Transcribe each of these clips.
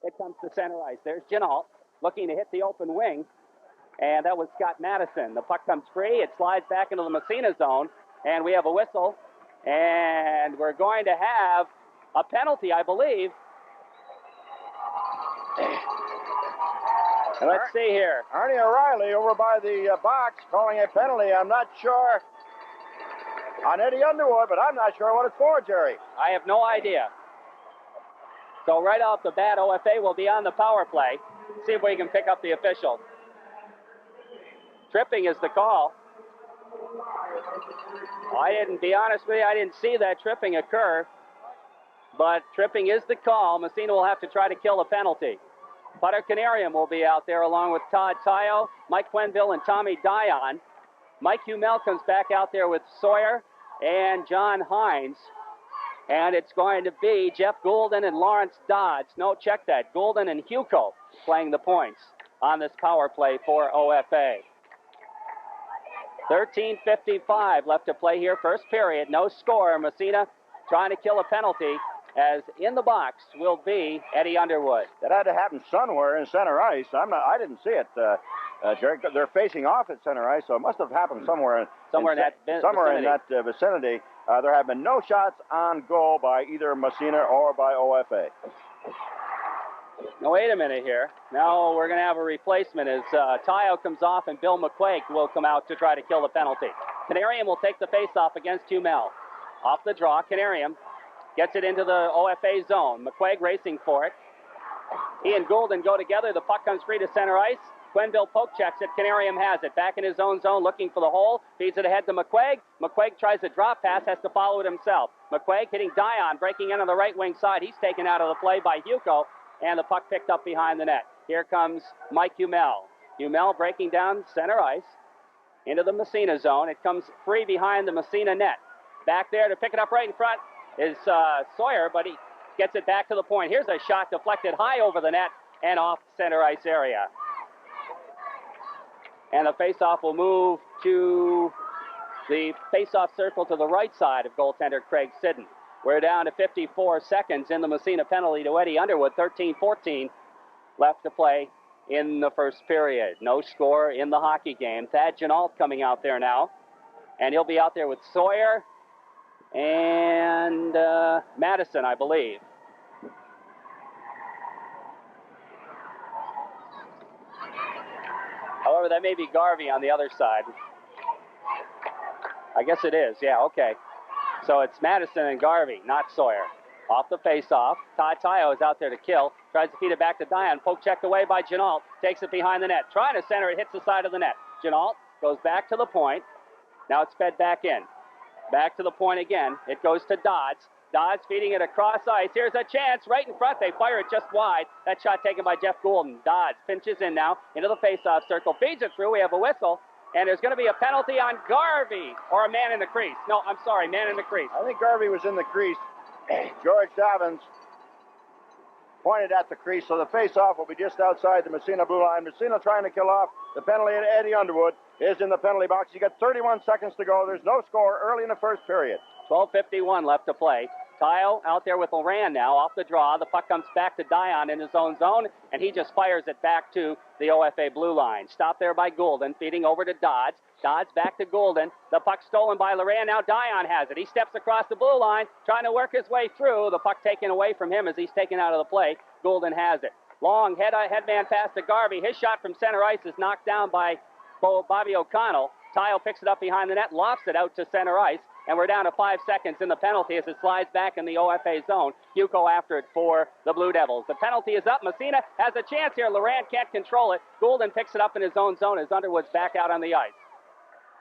It comes to center ice. There's Ginault looking to hit the open wing. And that was Scott Madison. The puck comes free. It slides back into the Massena zone. And we have a whistle. And we're going to have a penalty, I believe. Let's see here. Arnie O'Reilly over by the box calling a penalty. I'm not sure on Eddie Underwood, but I'm not sure what it's for, Jerry. I have no idea. So right off the bat, OFA will be on the power play. See if we can pick up the official. Tripping is the call. Be honest with you, I didn't see that tripping occur. But tripping is the call. Massena will have to try to kill a penalty. Putter Canarium will be out there along with Todd Tayo, Mike Quenville, and Tommy Dion. Mike Hummel comes back out there with Sawyer and John Hines. And it's going to be Jeff Goulden and Lawrence Dodds. No, check that. Goulden and Hugo playing the points on this power play for OFA. 13:55 left to play here. First period. No score. Massena trying to kill a penalty. As in the box will be Eddie Underwood. That had to happen somewhere in center ice. I didn't see it, Jerry. They're facing off at center ice, so it must have happened somewhere in that vicinity. There have been no shots on goal by either Massena or by OFA. Now wait a minute here. Now we're going to have a replacement as Tayo comes off and Bill McQuaig will come out to try to kill the penalty. Canarium will take the face-off against Hummel. Off the draw, Canarium gets it into the OFA zone. McQuaig racing for it. He and Goulden go together. The puck comes free to center ice. Quenville poke checks it. Canarium has it. Back in his own zone looking for the hole. Feeds it ahead to McQuaig. McQuaig tries a drop pass. Has to follow it himself. McQuaig hitting Dion. Breaking in on the right wing side. He's taken out of the play by Hugo. And the puck picked up behind the net. Here comes Mike Hummel. Hummel breaking down center ice into the Massena zone. It comes free behind the Massena net. Back there to pick it up right in front is Sawyer, but he gets it back to the point. Here's a shot deflected high over the net and off center ice area. And the faceoff will move to the faceoff circle to the right side of goaltender Craig Sidden. We're down to 54 seconds in the Massena penalty to Eddie Underwood. 13-14 left to play in the first period. No score in the hockey game. Thad Ginault coming out there now. And he'll be out there with Sawyer and Madison, I believe. However, that may be Garvey on the other side. I guess it is. Yeah, okay. So it's Madison and Garvey, not Sawyer. Off the face-off. Todd Tayo is out there to kill. Tries to feed it back to Dion. Poke checked away by Ginault. Takes it behind the net. Trying to center it. Hits the side of the net. Ginault goes back to the point. Now it's fed back in. Back to the point again. It goes to Dodds. Dodds feeding it across ice. Here's a chance right in front. They fire it just wide. That shot taken by Jeff Goulden. Dodds pinches in now into the face-off circle. Feeds it through. We have a whistle. And there's going to be a penalty on Garvey. Or a man in the crease. No, I'm sorry. Man in the crease. I think Garvey was in the crease. George Davins pointed at the crease. So the face-off will be just outside the Massena blue line. Massena trying to kill off the penalty. And Eddie Underwood is in the penalty box. You got 31 seconds to go. There's no score early in the first period. 12:51 left to play. Tayo out there with Loran now off the draw. The puck comes back to Dion in his own zone, and he just fires it back to the OFA blue line. Stopped there by Goulden, feeding over to Dodds. Dodds back to Goulden. The puck stolen by Loran. Now Dion has it. He steps across the blue line, trying to work his way through. The puck taken away from him as he's taken out of the play. Goulden has it. Long headman pass to Garvey. His shot from center ice is knocked down by Bobby O'Connell. Tayo picks it up behind the net, lofts it out to center ice. And we're down to 5 seconds in the penalty as it slides back in the OFA zone. Hugo after it for the Blue Devils. The penalty is up. Massena has a chance here. Loran can't control it. Goulden picks it up in his own zone as Underwood's back out on the ice.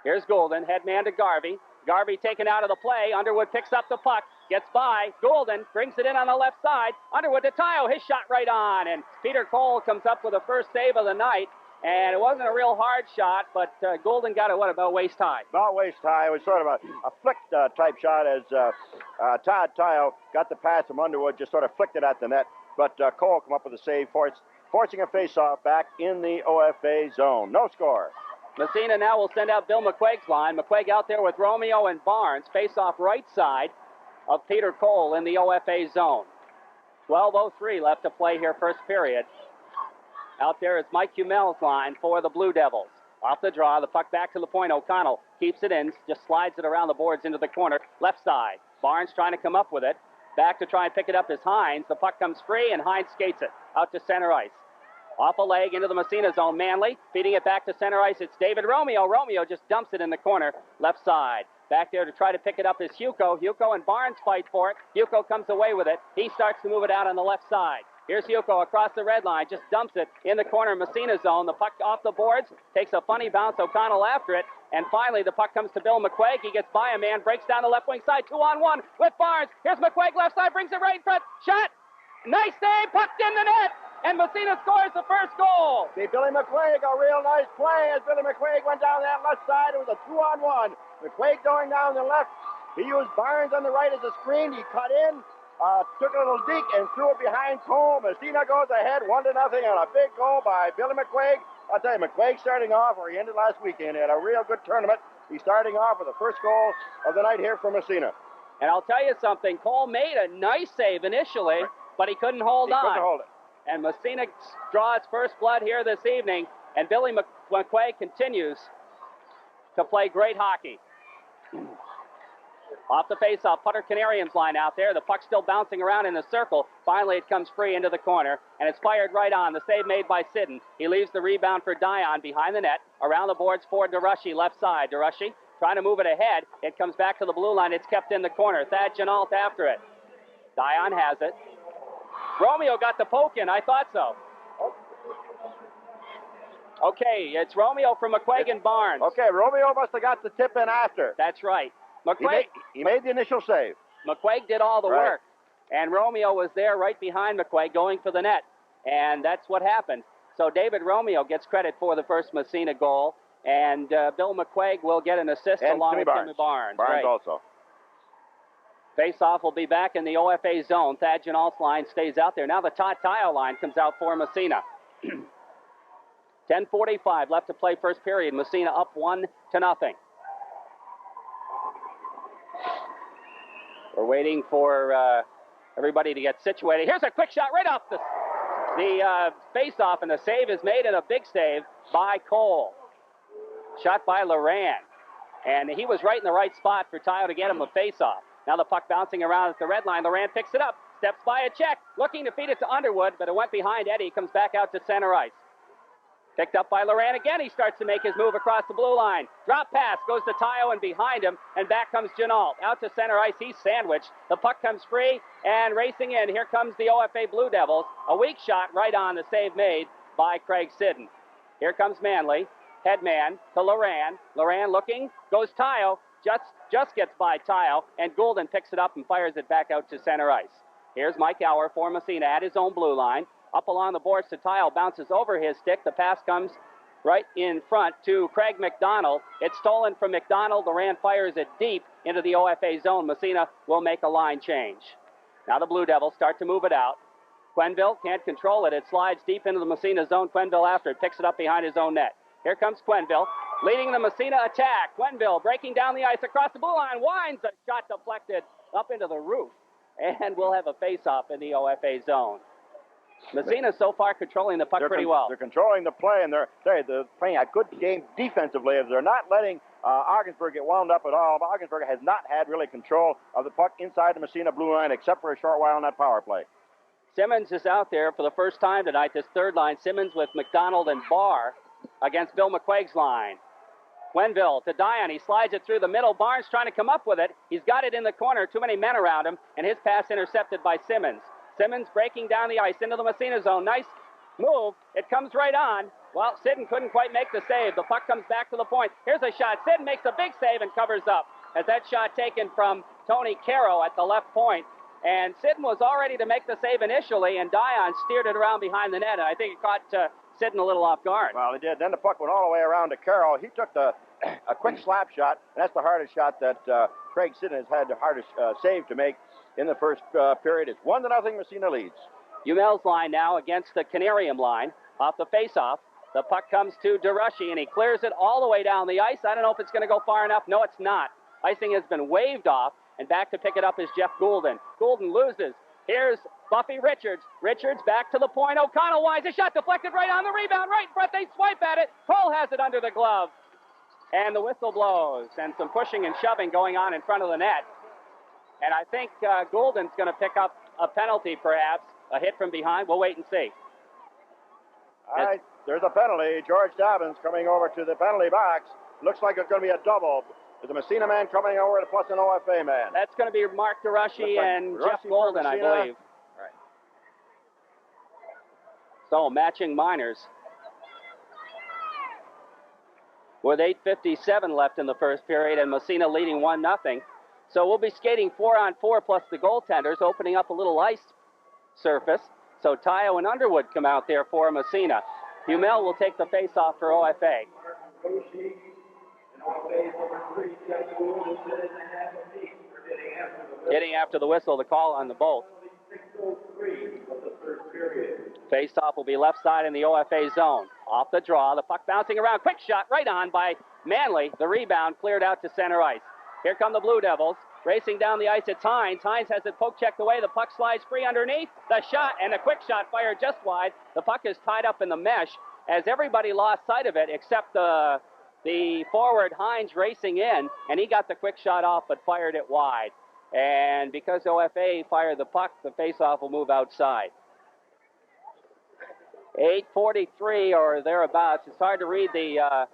Here's Goulden, headman to Garvey. Garvey taken out of the play. Underwood picks up the puck, gets by. Goulden brings it in on the left side. Underwood to Tayo, his shot right on. And Peter Cole comes up with the first save of the night. And it wasn't a real hard shot, but Goulden got it, about waist high? About waist high. It was sort of a flick type shot as Todd Tayo got the pass from Underwood, just sort of flicked it at the net. But Cole come up with a save, forcing a face-off back in the OFA zone. No score. Massena now will send out Bill McQuaig's line. McQuaig out there with Romeo and Barnes. Face-off right side of Peter Cole in the OFA zone. 12:03 left to play here, first period. Out there is Mike Humel's line for the Blue Devils. Off the draw, the puck back to the point. O'Connell keeps it in, just slides it around the boards into the corner, left side. Barnes trying to come up with it. Back to try and pick it up is Hines. The puck comes free, and Hines skates it out to center ice. Off a leg into the Massena zone. Manley feeding it back to center ice. It's David Romeo. Romeo just dumps it in the corner, left side. Back there to try to pick it up is Hugo. Hugo and Barnes fight for it. Hugo comes away with it. He starts to move it out on the left side. Here's Hugo across the red line, just dumps it in the corner, Massena zone. The puck off the boards, takes a funny bounce, O'Connell after it, and finally the puck comes to Bill McQuaig. He gets by a man, breaks down the left wing side, 2-on-1 with Barnes. Here's McQuaig, left side, brings it right in front. Shot! Nice save, pucked in the net, and Massena scores the first goal. See, Billy McQuaig, a real nice play as Billy McQuaig went down that left side. It was a 2-on-1. McQuaig going down the left. He used Barnes on the right as a screen. He cut in. Took a little deke and threw it behind Cole. Massena goes ahead 1-0 on a big goal by Billy McQuaig. I'll tell you, McQuaig starting off where he ended last weekend. He had a real good tournament. He's starting off with the first goal of the night here for Massena. And I'll tell you something, Cole made a nice save initially, but he couldn't hold on. He couldn't hold it. And Massena draws first blood here this evening, and Billy McQuaig continues to play great hockey. Off the face-off, Putter Canarium's line out there. The puck's still bouncing around in the circle. Finally, it comes free into the corner, and it's fired right on. The save made by Sidden. He leaves the rebound for Dion behind the net. Around the boards for DeRushy, left side. DeRushy trying to move it ahead. It comes back to the blue line. It's kept in the corner. Thad Jeanalt after it. Dion has it. Romeo got the poke in. I thought so. Okay, it's Romeo from McQuaig and Barnes. Okay, Romeo must have got the tip in after. That's right. McQuaig, he made the initial save. McQuaig did all the work, and Romeo was there right behind McQuaig going for the net, and that's what happened. So David Romeo gets credit for the first Massena goal, and Bill McQuaig will get an assist and along with Timmy Barnes. Barnes also. Face-off will be back in the OFA zone. Thad Jeanalt's line stays out there. Now the Todd Tile line comes out for Massena. 10:45 left to play first period. Massena up 1-0. We're waiting for everybody to get situated. Here's a quick shot right off the face-off, and the save is made, and a big save by Cole. Shot by Loran. And he was right in the right spot for Tile to get him a face-off. Now the puck bouncing around at the red line. Loran picks it up, steps by a check, looking to feed it to Underwood, but it went behind Eddie. Comes back out to center ice. Picked up by Loran again. He starts to make his move across the blue line. Drop pass goes to Tayo and behind him, and back comes Jeanalt. Out to center ice. He's sandwiched. The puck comes free, and racing in. Here comes the OFA Blue Devils. A weak shot right on, the save made by Craig Sidden. Here comes Manley. Headman to Loran. Loran looking. Goes Tayo. Just gets by Tayo, and Goulden picks it up and fires it back out to center ice. Here's Mike Auer for Massena at his own blue line. Up along the boards to Tile, bounces over his stick. The pass comes right in front to Craig McDonald. It's stolen from McDonald. Loran fires it deep into the OFA zone. Massena will make a line change. Now the Blue Devils start to move it out. Quenneville can't control it. It slides deep into the Massena zone. Quenneville after it, picks it up behind his own net. Here comes Quenneville, leading the Massena attack. Quenneville breaking down the ice across the blue line. Winds, a shot deflected up into the roof. And we'll have a face-off in the OFA zone. Massena so far controlling the puck pretty well. They're controlling the play, and they're playing a good game defensively. They're not letting Ogdensburg get wound up at all. Ogdensburg has not had really control of the puck inside the Massena blue line except for a short while on that power play. Simmons is out there for the first time tonight, this third line. Simmons with McDonald and Barr against Bill McQuaig's line. Quenneville to Dion. He slides it through the middle. Barnes trying to come up with it. He's got it in the corner. Too many men around him, and his pass intercepted by Simmons. Simmons breaking down the ice into the Massena zone. Nice move. It comes right on. Well, Sidden couldn't quite make the save. The puck comes back to the point. Here's a shot. Sidden makes a big save and covers up. As that shot taken from Tony Caro at the left point. And Sidden was all ready to make the save initially, and Dion steered it around behind the net, and I think it caught Sidden a little off guard. Well, he did. Then the puck went all the way around to Caro. He took a quick slap shot, and that's the hardest shot that Craig Sidden has had the hardest save to make in the first period. It's 1-0, Massena leads. Humel's line now against the Canarium line. Off the face-off, the puck comes to DeRushy, and he clears it all the way down the ice. I don't know if it's going to go far enough. No, it's not. Icing has been waved off, and back to pick it up is Jeff Goulden. Goulden loses Here's Buffy Richards. Richards back to the point. O'Connell wise. A shot deflected right on the rebound. Right in front. They swipe at it. Cole has it under the glove. And the whistle blows. And some pushing and shoving going on in front of the net. And I think Goulden's going to pick up a penalty, perhaps. A hit from behind. We'll wait and see. All right, there's a penalty. George Dobbins coming over to the penalty box. Looks like it's going to be a double. There's a Massena man coming over plus an OFA man. That's going to be Mark DeRushy and Jeff Golden, I believe. All right. So, matching minors. With 8:57 left in the first period and Massena leading 1-0. So we'll be skating 4-on-4 plus the goaltenders, opening up a little ice surface. So Tayo and Underwood come out there for Massena. Humel will take the face-off for OFA. Getting after the whistle, the call on the both. Face-off will be left side in the OFA zone. Off the draw, the puck bouncing around. Quick shot right on by Manley. The rebound cleared out to center ice. Here come the Blue Devils. Racing down the ice, it's Hines. Hines has it poke checked away. The puck slides free underneath. The shot and a quick shot fired just wide. The puck is tied up in the mesh as everybody lost sight of it except the forward Hines racing in, and he got the quick shot off but fired it wide. And because OFA fired the puck, the faceoff will move outside. 8:43 or thereabouts. It's hard to read the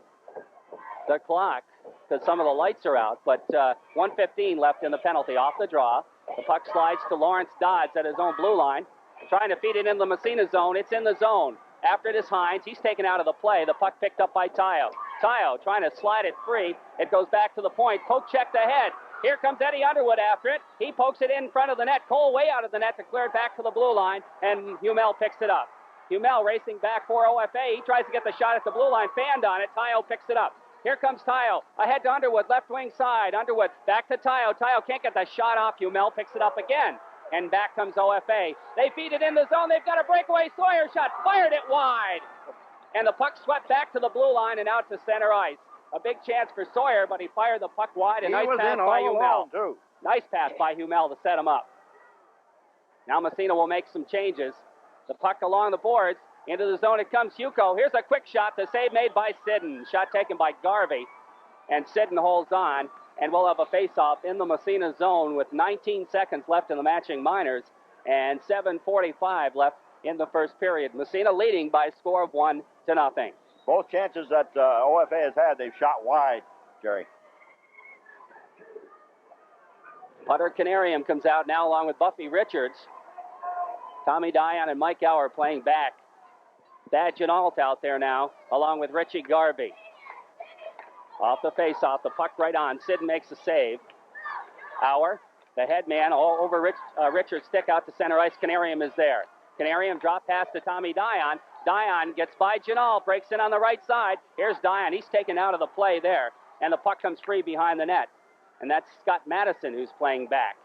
clock because some of the lights are out, but 1:15 left in the penalty. Off the draw, the puck slides to Lawrence Dodds at his own blue line, trying to feed it in the Massena zone. It's in the zone. After it is Hines. He's taken out of the play. The puck picked up by Tayo. Tayo trying to slide it free. It goes back to the point. Poke checked ahead. Here comes Eddie Underwood after it. He pokes it in front of the net. Cole way out of the net to clear it back to the blue line, and Humel picks it up. Humel racing back for OFA. He tries to get the shot at the blue line. Fanned on it. Tayo picks it up. Here comes Tayo. Ahead to Underwood. Left wing side. Underwood back to Tayo. Tayo can't get the shot off. Humel picks it up again. And back comes OFA. They feed it in the zone. They've got a breakaway Sawyer shot. Fired it wide. And the puck swept back to the blue line and out to center ice. A big chance for Sawyer, but he fired the puck wide. A nice pass by Humel. Nice pass by Humel to set him up. Now Massena will make some changes. The puck along the boards. Into the zone it comes. Hugo. Here's a quick shot. The save made by Sidden. Shot taken by Garvey. And Sidden holds on. And we'll have a face-off in the Massena zone with 19 seconds left in the matching minors and 7:45 left in the first period. Massena leading by a score of 1-0. Both chances that OFA has had, they've shot wide, Jerry. Putter Canarium comes out now along with Buffy Richards. Tommy Dion and Mike Auer playing back. Thad Janalt out there now along with Richie Garvey. Off the face-off, the puck right on. Sidden makes the save. Auer, the head man, all over Richard's stick out to center ice. Canarium is there. Canarium drop pass to Tommy Dion. Dion gets by Janal, breaks in on the right side. Here's Dion. He's taken out of the play there. And the puck comes free behind the net. And that's Scott Madison who's playing back.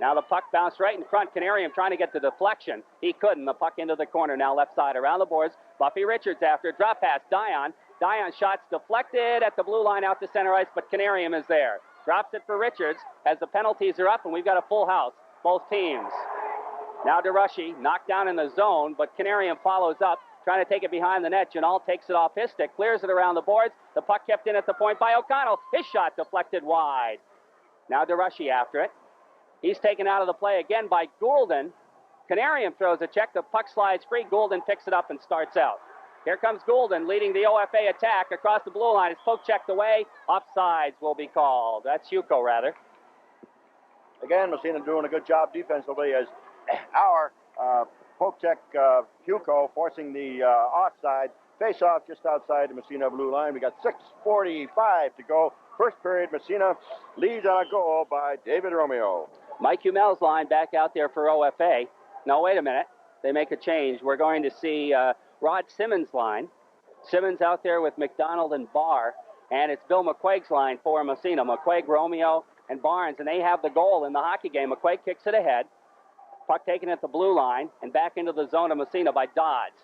Now the puck bounced right in front. Canarium trying to get the deflection. He couldn't. The puck into the corner. Now left side around the boards. Buffy Richards after. Drop pass. Dion. Dion shots deflected at the blue line out to center ice, but Canarium is there. Drops it for Richards as the penalties are up, and we've got a full house, both teams. Now DeRushy knocked down in the zone, but Canarium follows up, trying to take it behind the net. Janal takes it off his stick, clears it around the boards. The puck kept in at the point by O'Connell. His shot deflected wide. Now DeRushy after it. He's taken out of the play again by Goulden. Canarium throws a check. The puck slides free. Goulden picks it up and starts out. Here comes Goulden leading the OFA attack across the blue line. It's poke checked away. Offsides will be called. That's Hugo, rather. Again, Massena doing a good job defensively as our poke check Hugo forcing the offside. Face off just outside the Massena blue line. We got 6:45 to go. First period, Massena leads on a goal by David Romeo. Mike Humel's line back out there for OFA. No, wait a minute. They make a change. We're going to see Rod Simmons' line. Simmons out there with McDonald and Barr. And it's Bill McQuaig's line for Massena. McQuaig, Romeo, and Barnes. And they have the goal in the hockey game. McQuaig kicks it ahead. Puck taken at the blue line and back into the zone of Massena by Dodds.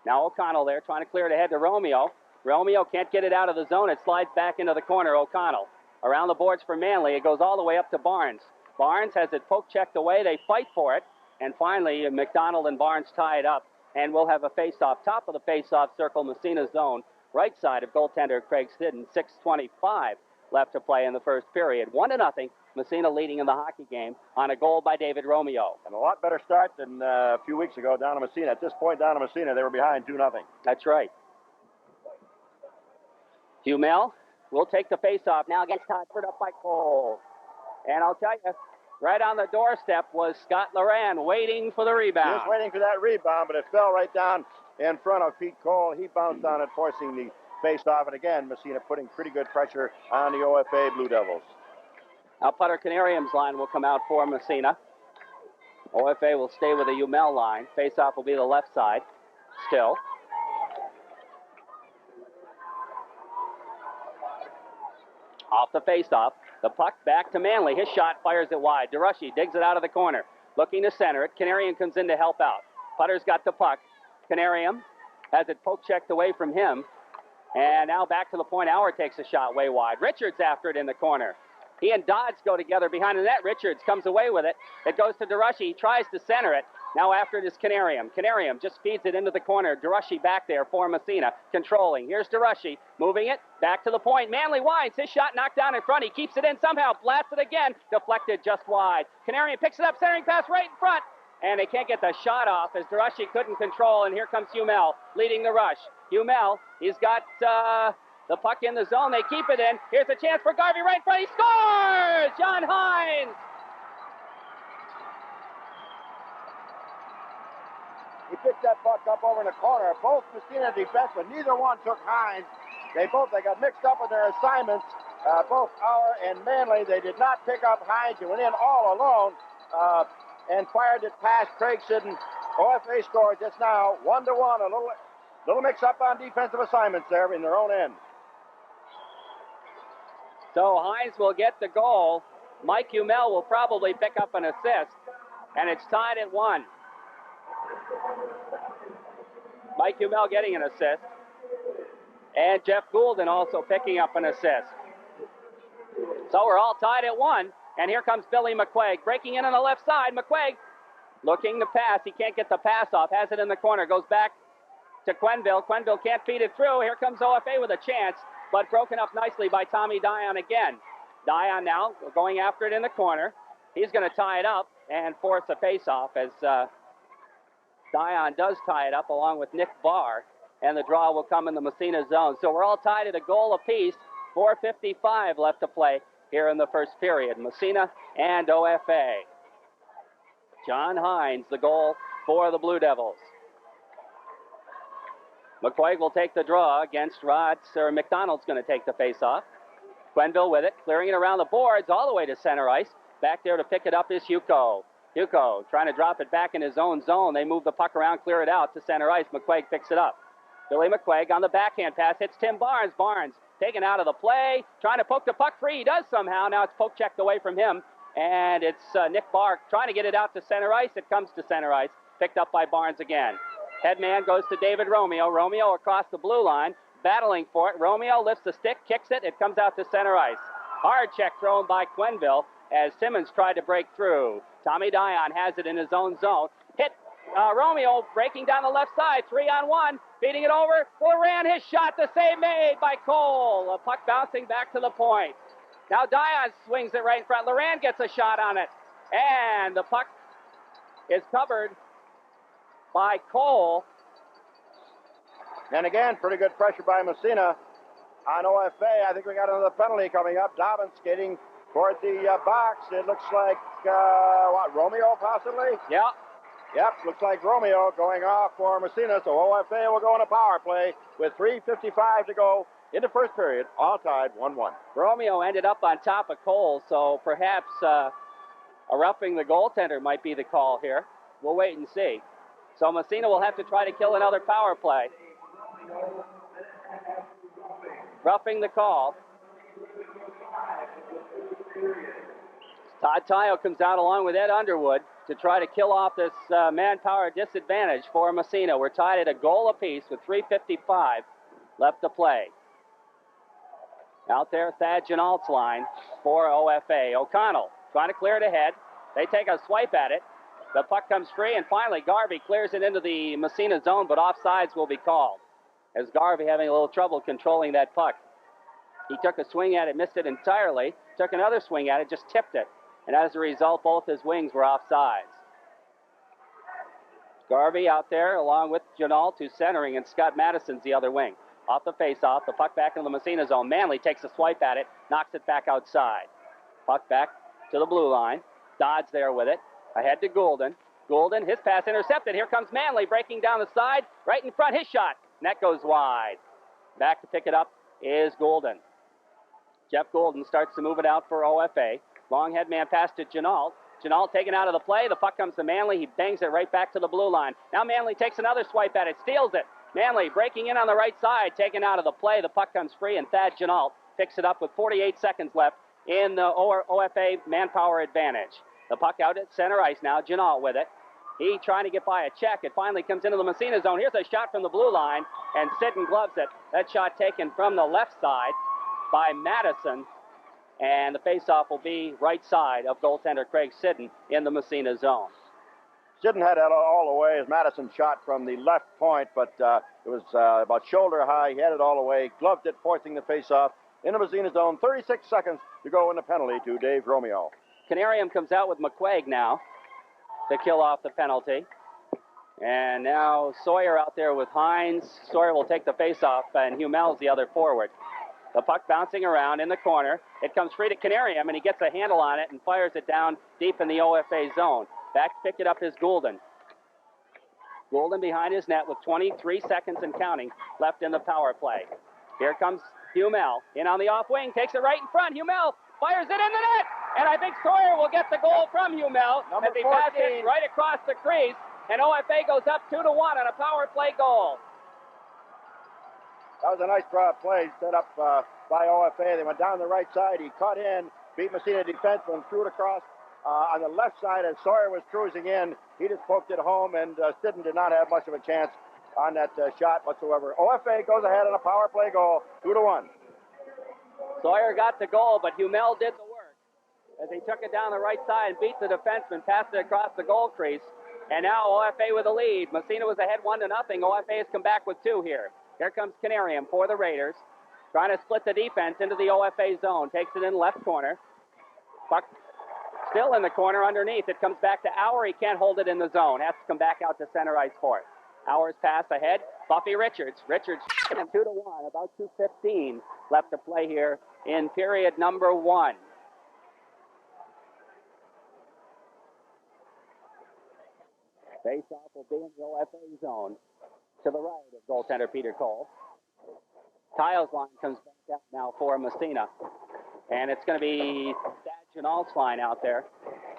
Now O'Connell there trying to clear it ahead to Romeo. Romeo can't get it out of the zone. It slides back into the corner. O'Connell. Around the boards for Manley. It goes all the way up to Barnes. Barnes has it poke checked away. They fight for it. And finally, McDonald and Barnes tie it up, and we'll have a face-off, top of the face-off circle, Massena zone, right side of goaltender Craig Sidden. 6:25 left to play in the first period. 1-0, Massena leading in the hockey game on a goal by David Romeo. And a lot better start than a few weeks ago down in Massena. At this point down in Massena, they were behind 2-0. That's right. Humel will take the face-off now against Todd, put up by Cole. And I'll tell you, right on the doorstep was Scott Loran waiting for the rebound. Just waiting for that rebound, but it fell right down in front of Pete Cole. He bounced on it, forcing the face-off. And again, Massena putting pretty good pressure on the OFA Blue Devils. Now Putter Canarium's line will come out for Massena. OFA will stay with the Humel line. Face-off will be the left side still. Off the face-off. The puck back to Manley. His shot fires it wide. DeRushy digs it out of the corner. Looking to center it. Canarium comes in to help out. Putter's got the puck. Canarium has it poke-checked away from him. And now back to the point. Howard takes a shot way wide. Richards after it in the corner. He and Dodds go together behind the net. Richards comes away with it. It goes to DeRushy. He tries to center it. Now after it is Canarium. Canarium just feeds it into the corner. DeRushy back there for Massena. Controlling. Here's DeRushy. Moving it. Back to the point. Manley winds. His shot knocked down in front. He keeps it in somehow. Blasts it again. Deflected just wide. Canarium picks it up. Centering pass right in front. And they can't get the shot off as DeRushy couldn't control. And here comes Humel leading the rush. Humel, he's got the puck in the zone. They keep it in. Here's a chance for Garvey right in front. He scores! John Hines! He picked that puck up over in the corner. Both Massena defensemen, neither one took Hines. They got mixed up in their assignments. Both Auer and Manley, they did not pick up Hines. He went in all alone and fired it past Craig Sidden. OFA scores. It's now 1-1. A little mix-up on defensive assignments there in their own end. So Hines will get the goal. Mike Humel will probably pick up an assist. And it's tied at 1. Mike Humel getting an assist. And Jeff Goulden also picking up an assist. So we're all tied at 1. And here comes Billy McQuaig breaking in on the left side. McQuaig looking to pass. He can't get the pass off. Has it in the corner. Goes back to Quenville. Quenville can't feed it through. Here comes OFA with a chance, but broken up nicely by Tommy Dion again. Dion now going after it in the corner. He's going to tie it up and force a face-off as Dion does tie it up along with Nick Barr, and the draw will come in the Massena zone. So we're all tied at a goal apiece. 4:55 left to play here in the first period. Massena and OFA. John Hines, the goal for the Blue Devils. McQuaig will take the draw against McDonald's going to take the face-off. Quenville with it, clearing it around the boards all the way to center ice. Back there to pick it up is Hugo. Hugo trying to drop it back in his own zone. They move the puck around, clear it out to center ice. McQuaig picks it up. Billy McQuaig on the backhand pass hits Tim Barnes. Barnes taken out of the play, trying to poke the puck free. He does somehow. Now it's poke checked away from him. And it's Nick Barr trying to get it out to center ice. It comes to center ice. Picked up by Barnes again. Headman goes to David Romeo. Romeo across the blue line, battling for it. Romeo lifts the stick, kicks it. It comes out to center ice. Hard check thrown by Quenville as Simmons tried to break through. Tommy Dion has it in his own zone. Hit Romeo breaking down the left side. 3-on-1. Feeding it over. Loran, his shot. The save made by Cole. The puck bouncing back to the point. Now Dion swings it right in front. Loran gets a shot on it. And the puck is covered by Cole. And again, pretty good pressure by Massena on OFA. I think we got another penalty coming up. Dobbin skating toward the box. It looks like, Romeo possibly? Yeah. Yep, looks like Romeo going off for Massena. So OFA will go in a power play with 3:55 to go in the first period. All tied 1-1. Romeo ended up on top of Cole, so perhaps a roughing the goaltender might be the call here. We'll wait and see. So Massena will have to try to kill another power play. Roughing the call. Todd Tayo comes out along with Ed Underwood to try to kill off this manpower disadvantage for Massena. We're tied at a goal apiece with 3:55 left to play. Out there, Thad Janalt's line for OFA. O'Connell trying to clear it ahead. They take a swipe at it. The puck comes free, and finally Garvey clears it into the Massena zone, but offsides will be called, as Garvey having a little trouble controlling that puck. He took a swing at it, missed it entirely, took another swing at it, just tipped it, and as a result, both his wings were offsides. Garvey out there along with Janalt, who's centering, and Scott Madison's the other wing. Off the face-off, the puck back into the Massena zone. Manley takes a swipe at it, knocks it back outside. Puck back to the blue line. Dodds there with it. Ahead to Goulden. Goulden, his pass intercepted. Here comes Manley breaking down the side. Right in front, his shot. Net goes wide. Back to pick it up is Goulden. Jeff Goulden starts to move it out for OFA. Long head man pass to Janalt. Janalt taken out of the play. The puck comes to Manley. He bangs it right back to the blue line. Now Manley takes another swipe at it, steals it. Manley breaking in on the right side, taken out of the play. The puck comes free, and Thad Janalt picks it up with 48 seconds left in the OFA manpower advantage. The puck out at center ice now. Janalt with it. He trying to get by a check. It finally comes into the Massena zone. Here's a shot from the blue line, and Sidden gloves it. That shot taken from the left side by Madison, and the faceoff will be right side of goaltender Craig Sidden in the Massena zone. Sidden had it all the way as Madison shot from the left point, but it was about shoulder high. He had it all the way, gloved it, forcing the faceoff in the Massena zone. 36 seconds to go in the penalty to Dave Romeo. Canarium comes out with McQuaig now to kill off the penalty. And now Sawyer out there with Hines. Sawyer will take the faceoff, and Humel's the other forward. The puck bouncing around in the corner. It comes free to Canarium, and he gets a handle on it and fires it down deep in the OFA zone. Back to pick it up is Goulden. Goulden behind his net with 23 seconds and counting left in the power play. Here comes Humel in on the off wing, takes it right in front. Humel fires it in the net, and I think Sawyer will get the goal from Humel as he passes it right across the crease, and OFA goes up 2-1 on a power play goal. That was a nice play set up by OFA. They went down the right side. He cut in, beat Massena defenseman, threw it across on the left side as Sawyer was cruising in. He just poked it home, and Sidden did not have much of a chance on that shot whatsoever. OFA goes ahead on a power play goal, 2-1. Sawyer got the goal, but Humel did the work as he took it down the right side and beat the defenseman, passed it across the goal crease, and now OFA with a lead. Massena was ahead 1-0. OFA has come back with 2 here. Here comes Canarium for the Raiders, trying to split the defense into the OFA zone. Takes it in left corner. Puck still in the corner underneath. It comes back to Auer. He can't hold it in the zone. Has to come back out to center ice for it. Auer's pass ahead. Buffy Richards. Richards 2-1. About 2:15 left to play here in period number 1. Face-off will be in the OFA zone to the right of goaltender Peter Cole. Kyle's line comes back out now for Massena. And it's going to be Thad Janalt's line out there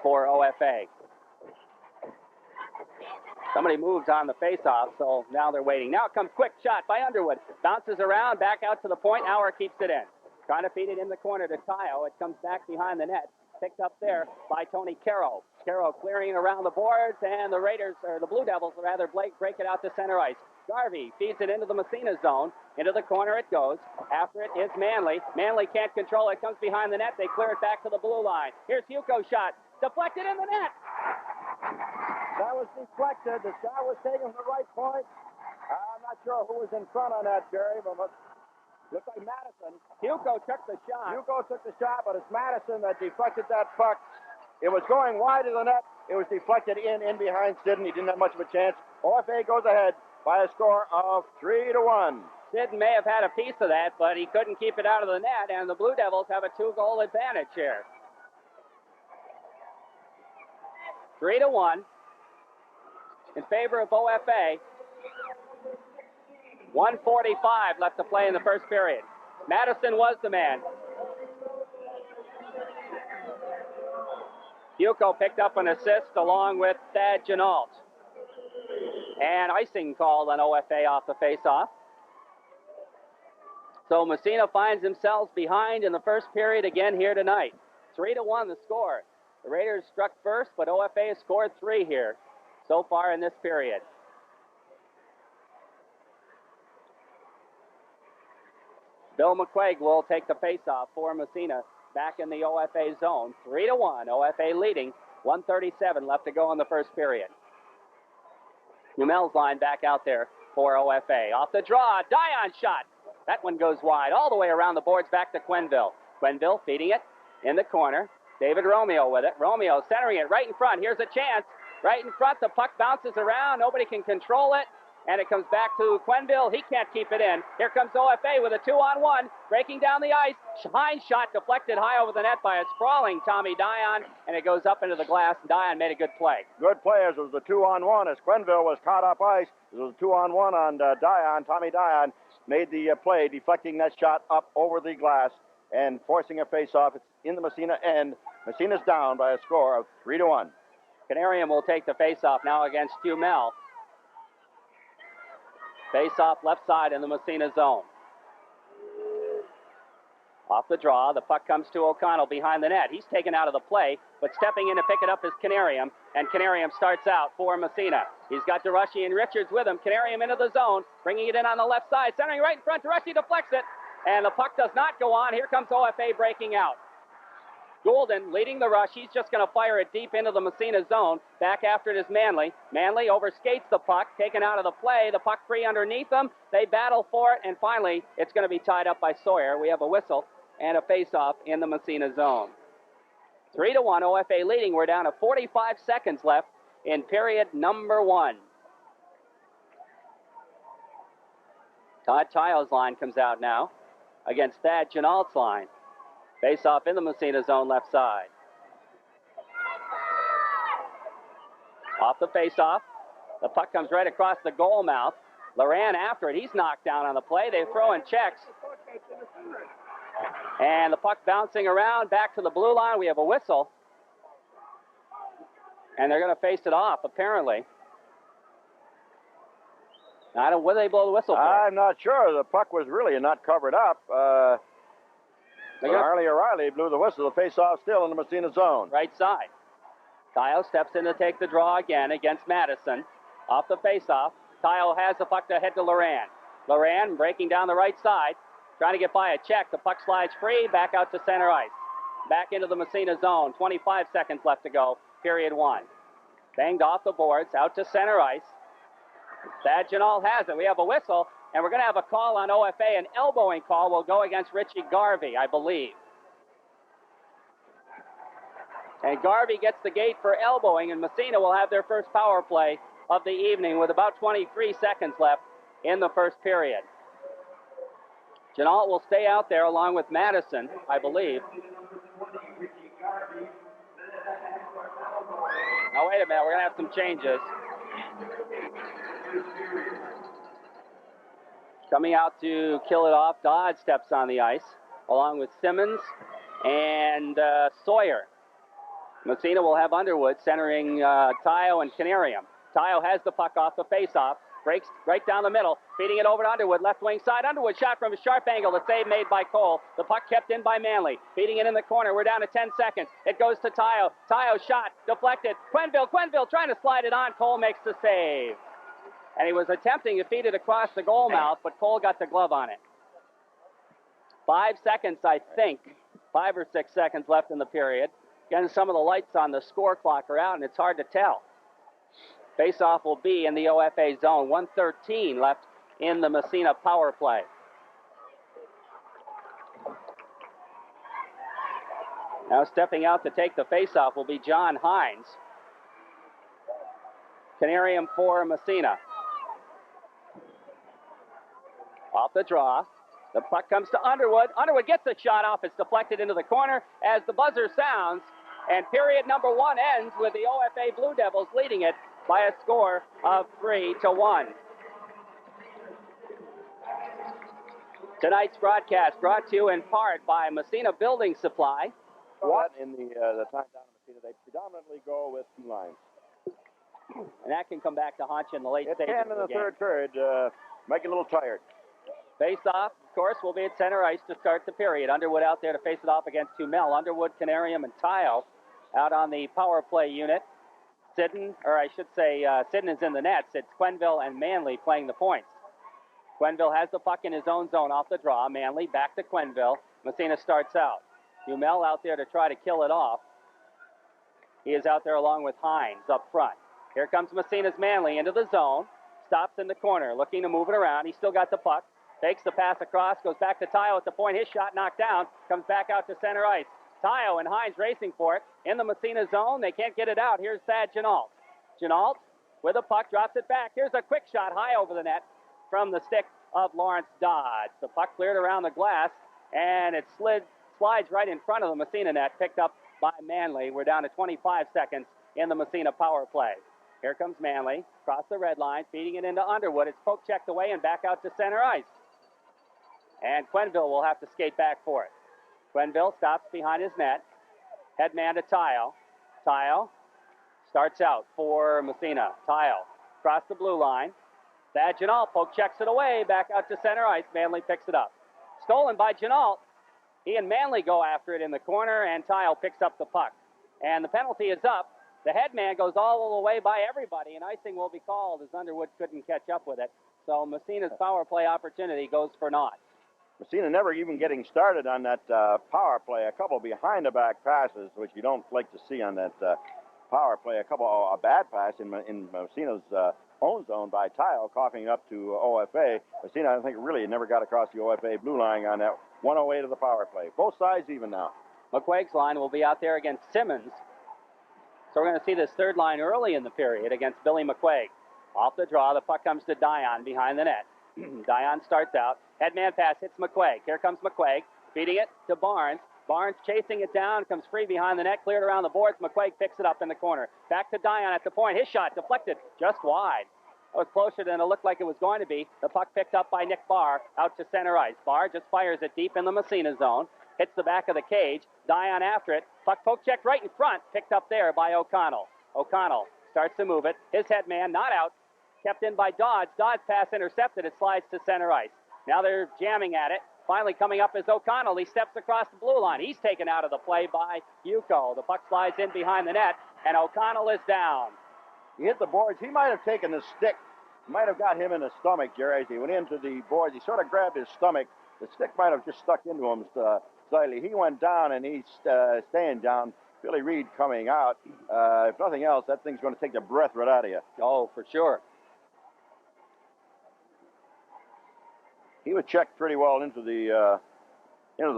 for OFA. Somebody moves on the face-off, so now they're waiting. Now it comes quick shot by Underwood. Bounces around, back out to the point. Auer keeps it in. Trying to feed it in the corner to Tayo. It comes back behind the net. Picked up there by Tony Caro. Caro clearing around the boards, and the Raiders, or the Blue Devils, rather, break it out to center ice. Garvey feeds it into the Massena zone. Into the corner it goes. After it is Manley. Manley can't control it. Comes behind the net. They clear it back to the blue line. Here's Huco's shot. Deflected in the net. That was deflected. The shot was taken from the right point. I'm not sure who was in front on that, Jerry, but looked like Madison. Huco took the shot. Huco took the shot, but it's Madison that deflected that puck. It was going wide of the net. It was deflected in behind Sidden. He didn't have much of a chance. OFA goes ahead by a score of 3-1. Sidden may have had a piece of that, but he couldn't keep it out of the net, and the Blue Devils have a 2-goal advantage here. 3-1 in favor of OFA. 1:45 left to play in the first period. Madison was the man. Huco picked up an assist along with Thad Janalt. And icing called on OFA off the face-off. So Massena finds themselves behind in the first period again here tonight. 3-1 the score. The Raiders struck first, but OFA has scored 3 here so far in this period. Bill McQuaig will take the face-off for Massena back in the OFA zone. 3-1, OFA leading 1:37 left to go in the first period. Humel's line back out there for OFA. Off the draw, Dion shot. That one goes wide, all the way around the boards back to Quenneville. Quenneville feeding it in the corner. David Romeo with it. Romeo centering it right in front. Here's a chance. Right in front, the puck bounces around. Nobody can control it. And it comes back to Quenneville. He can't keep it in. Here comes OFA with a 2-on-1. Breaking down the ice. Hines shot deflected high over the net by a sprawling Tommy Dion. And it goes up into the glass. Dion made a good play. Good play as it was a 2-on-1 as Quenneville was caught up ice. It was a 2-on-1 on Dion. Tommy Dion made the play, deflecting that shot up over the glass and forcing a face-off. It's in the Massena end. Massena's down by a score of 3-1. Canarium will take the face-off now against Humel. Face-off left side in the Massena zone. Off the draw, the puck comes to O'Connell behind the net. He's taken out of the play, but stepping in to pick it up is Canarium, and Canarium starts out for Massena. He's got DeRushy and Richards with him. Canarium into the zone, bringing it in on the left side, centering right in front. DeRushy deflects it, and the puck does not go on. Here comes OFA breaking out. Goulden leading the rush. He's just going to fire it deep into the Massena zone. Back after it is Manley. Manley overskates the puck, taken out of the play. The puck free underneath them. They battle for it, and finally, it's going to be tied up by Sawyer. We have a whistle and a face-off in the Massena zone. 3-1, OFA leading. We're down to 45 seconds left in period number 1. Todd Child's line comes out now against Thad Chenault's line. Face-off in the Massena zone left side. Off the face-off. The puck comes right across the goal mouth. Loran after it. He's knocked down on the play. They throw in checks. And the puck bouncing around back to the blue line. We have a whistle. And they're going to face it off, apparently. What do they blow the whistle for? I'm not sure. The puck was really not covered up. Harley O'Reilly blew the whistle. The face-off still in the Massena zone. Right side. Kyle steps in to take the draw again against Madison. Off the face-off. Kyle has the puck to head to Loran. Loran breaking down the right side. Trying to get by a check. The puck slides free. Back out to center ice. Back into the Massena zone. 25 seconds left to go. Period 1. Banged off the boards. Out to center ice. Thad Chenault has it. We have a whistle. And we're going to have a call on OFA. An elbowing call will go against Richie Garvey, I believe. And Garvey gets the gate for elbowing, and Massena will have their first power play of the evening with about 23 seconds left in the first period. Chenault will stay out there along with Madison, I believe. Now, wait a minute. We're going to have some changes. Coming out to kill it off, Dodd steps on the ice, along with Simmons and Sawyer. Massena will have Underwood centering Tayo and Canarium. Tayo has the puck off the face-off, breaks right down the middle, feeding it over to Underwood, left wing side. Underwood shot from a sharp angle, the save made by Cole. The puck kept in by Manley, feeding it in the corner. We're down to 10 seconds. It goes to Tayo. Tayo shot, deflected. Quenneville trying to slide it on. Cole makes the save. And he was attempting to feed it across the goal mouth, but Cole got the glove on it. 5 seconds, I think. 5 or 6 seconds left in the period. Again, some of the lights on the score clock are out, and it's hard to tell. Face-off will be in the OFA zone. 1:13 left in the Massena power play. Now stepping out to take the face-off will be John Hines. Canarium for Massena. Off the draw. The puck comes to Underwood. Underwood gets the shot off. It's deflected into the corner as the buzzer sounds. And period number 1 ends with the OFA Blue Devils leading it by a score of 3-1. Tonight's broadcast brought to you in part by Massena Building Supply. What in the time down in Massena, they predominantly go with 2 lines. And that can come back to haunt you in the late stages It can in the third period. Make it a little tired. Face-off, of course, will be at center ice to start the period. Underwood out there to face it off against Humel. Underwood, Canarium, and Tayo out on the power play unit. Sidden is in the nets. It's Quenneville and Manley playing the points. Quenneville has the puck in his own zone off the draw. Manley back to Quenneville. Massena starts out. Humel out there to try to kill it off. He is out there along with Hines up front. Here comes Massena's Manley into the zone. Stops in the corner, looking to move it around. He's still got the puck. Takes the pass across, goes back to Tayo at the point. His shot knocked down, comes back out to center ice. Tayo and Hines racing for it in the Massena zone. They can't get it out. Here's Thad Jeannault. Jeannault with a puck, drops it back. Here's a quick shot high over the net from the stick of Lawrence Dodds. The puck cleared around the glass, and it slides right in front of the Massena net, picked up by Manley. We're down to 25 seconds in the Massena power play. Here comes Manley, across the red line, feeding it into Underwood. It's poke checked away and back out to center ice. And Quenneville will have to skate back for it. Quenneville stops behind his net. Headman to Tayo. Tayo starts out for Massena. Tayo across the blue line. Thad Jeannault poke checks it away, back out to center ice. Manley picks it up. Stolen by Jeannault. He and Manley go after it in the corner, and Tayo picks up the puck. And the penalty is up. The headman goes all the way by everybody, and icing will be called as Underwood couldn't catch up with it. So Massena's power play opportunity goes for naught. Massena never even getting started on that power play. A couple behind-the-back passes, which you don't like to see on that power play. A bad pass in Massena's own zone by Tayo, coughing up to OFA. Massena, I think, really never got across the OFA blue line on that 108 of the power play. Both sides even now. McQuaig's line will be out there against Simmons. So we're going to see this third line early in the period against Billy McQuaig. Off the draw, the puck comes to Dion behind the net. Dion starts out. Headman pass hits McQuaig. Here comes McQuaig, feeding it to Barnes. Barnes chasing it down, comes free behind the net, cleared around the boards. McQuaig picks it up in the corner. Back to Dion at the point. His shot deflected just wide. It was closer than it looked like it was going to be. The puck picked up by Nick Barr out to center ice. Barr just fires it deep in the Massena zone. Hits the back of the cage. Dion after it. Puck poke checked right in front. Picked up there by O'Connell. O'Connell starts to move it. His headman not out. Kept in by Dodds. Dodds pass intercepted. It slides to center ice. Now they're jamming at it. Finally coming up is O'Connell. He steps across the blue line. He's taken out of the play by Yuko. The puck slides in behind the net, and O'Connell is down. He hit the boards. He might have taken the stick. Might have got him in the stomach, Jerry, as he went into the boards. He sort of grabbed his stomach. The stick might have just stuck into him slightly. He went down, and he's staying down. Billy Reed coming out. If nothing else, that thing's going to take the breath right out of you. Oh, for sure. He was checked pretty well into the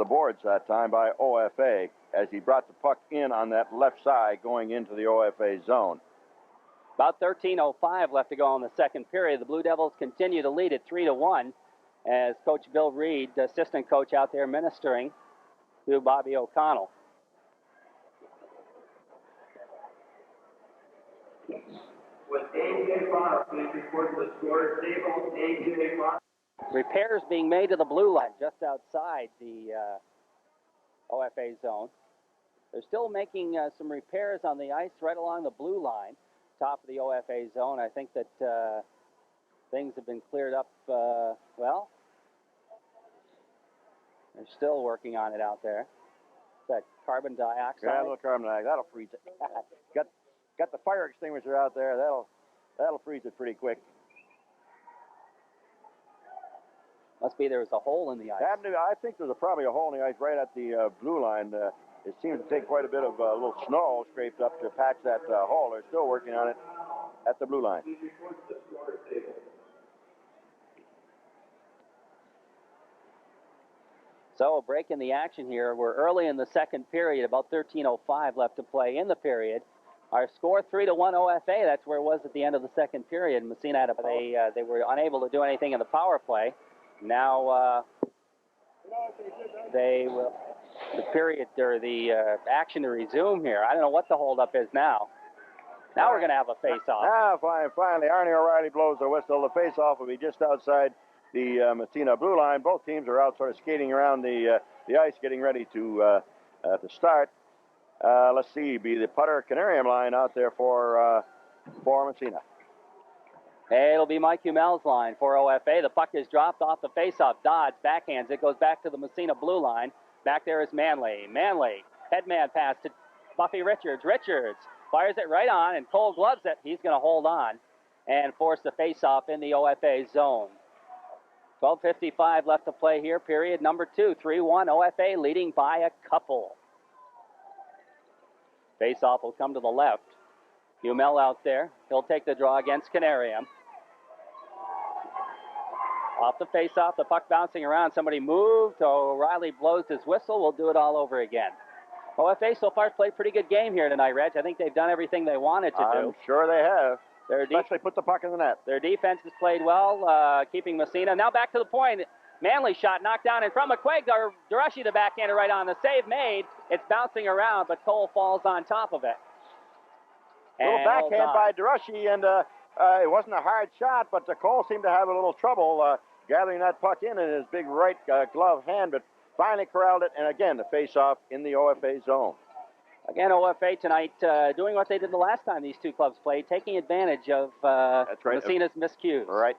boards that time by OFA as he brought the puck in on that left side going into the OFA zone. About 13:05 left to go in the second period. The Blue Devils continue to lead at 3-1 as Coach Bill Reed, the assistant coach out there ministering to Bobby O'Connell. With A.J. Farr, please report the score table. A.J. Farr. Repairs being made to the blue line just outside the OFA zone. They're still making some repairs on the ice right along the blue line, top of the OFA zone. I think that things have been cleared up, well, they're still working on it out there. That carbon dioxide. Yeah, a little carbon dioxide. That'll freeze it. got the fire extinguisher out there. That'll freeze it pretty quick. Must be there was a hole in the ice. I think there's probably a hole in the ice right at the blue line. It seems to take quite a bit of little snow scraped up to patch that hole. They're still working on it at the blue line. So a break in the action here. We're early in the second period, about 13:05 left to play in the period. Our score 3-1 OFA. That's where it was at the end of the second period. Massena had they were unable to do anything in the power play. Now the period or the action to resume here. I don't know what the holdup is now. Now we're going to have a face-off. Now, finally, Arnie O'Reilly blows the whistle. The face-off will be just outside the Massena blue line. Both teams are out sort of skating around the ice, getting ready to start. Let's see, be the putter Canarium line out there for Massena. It'll be Mike Humel's line for OFA. The puck is dropped off the faceoff. Dodds backhands. It goes back to the Massena blue line. Back there is Manley. Manley, headman pass to Buffy Richards. Richards fires it right on, and Cole gloves it. He's going to hold on and force the faceoff in the OFA zone. 12:55 left to play here. Period number 2. 3-1 OFA leading by a couple. Face-off will come to the left. Humel out there. He'll take the draw against Canarium. Off the face-off, the puck bouncing around. Somebody moved. O'Reilly blows his whistle. We'll do it all over again. OFA so far has played a pretty good game here tonight, Reg. I think they've done everything they wanted to do. I'm sure they have. Especially put the puck in the net. Their defense has played well, keeping Massena. Now back to the point. Manley shot knocked down in front. McQuaig, Durushi, the backhander right on. The save made. It's bouncing around, but Cole falls on top of it. Little backhand by Durushi, and it wasn't a hard shot, but Cole seemed to have a little trouble gathering that puck in his big right glove hand, but finally corralled it, and again, the face-off in the OFA zone. Again, OFA tonight doing what they did the last time these two clubs played, taking advantage of Massena's miscues. Right.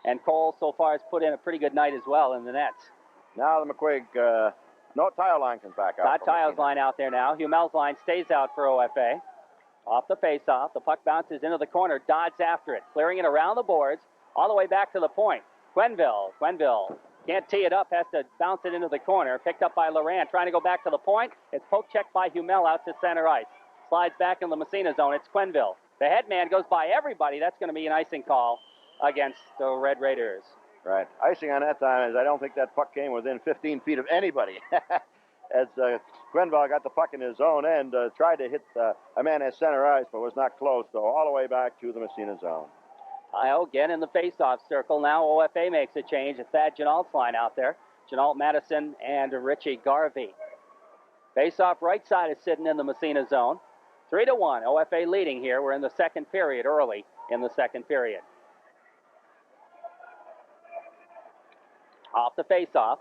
And Cole so far has put in a pretty good night as well in the nets. Now the McQuaig, no tile line comes back out. Todd Tile's line out there now. Humel's line stays out for OFA. Off the face-off, the puck bounces into the corner, dodges after it, clearing it around the boards, all the way back to the point. Quenville can't tee it up, has to bounce it into the corner. Picked up by Laurent, trying to go back to the point. It's poke checked by Humel out to center ice. Slides back in the Massena zone. It's Quenville. The head man goes by everybody. That's going to be an icing call against the Red Raiders. Right. Icing on that time is I don't think that puck came within 15 feet of anybody. As Quenville got the puck in his own end, tried to hit a man at center ice, but was not close, so all the way back to the Massena zone. Tile again in the face-off circle. Now OFA makes a change. It's Thad Jenault's line out there. Jenault, Madison, and Richie Garvey. Face-off right side is sitting in the Massena zone. 3-1. OFA leading here. We're in the second period, early in the second period. Off the face-off.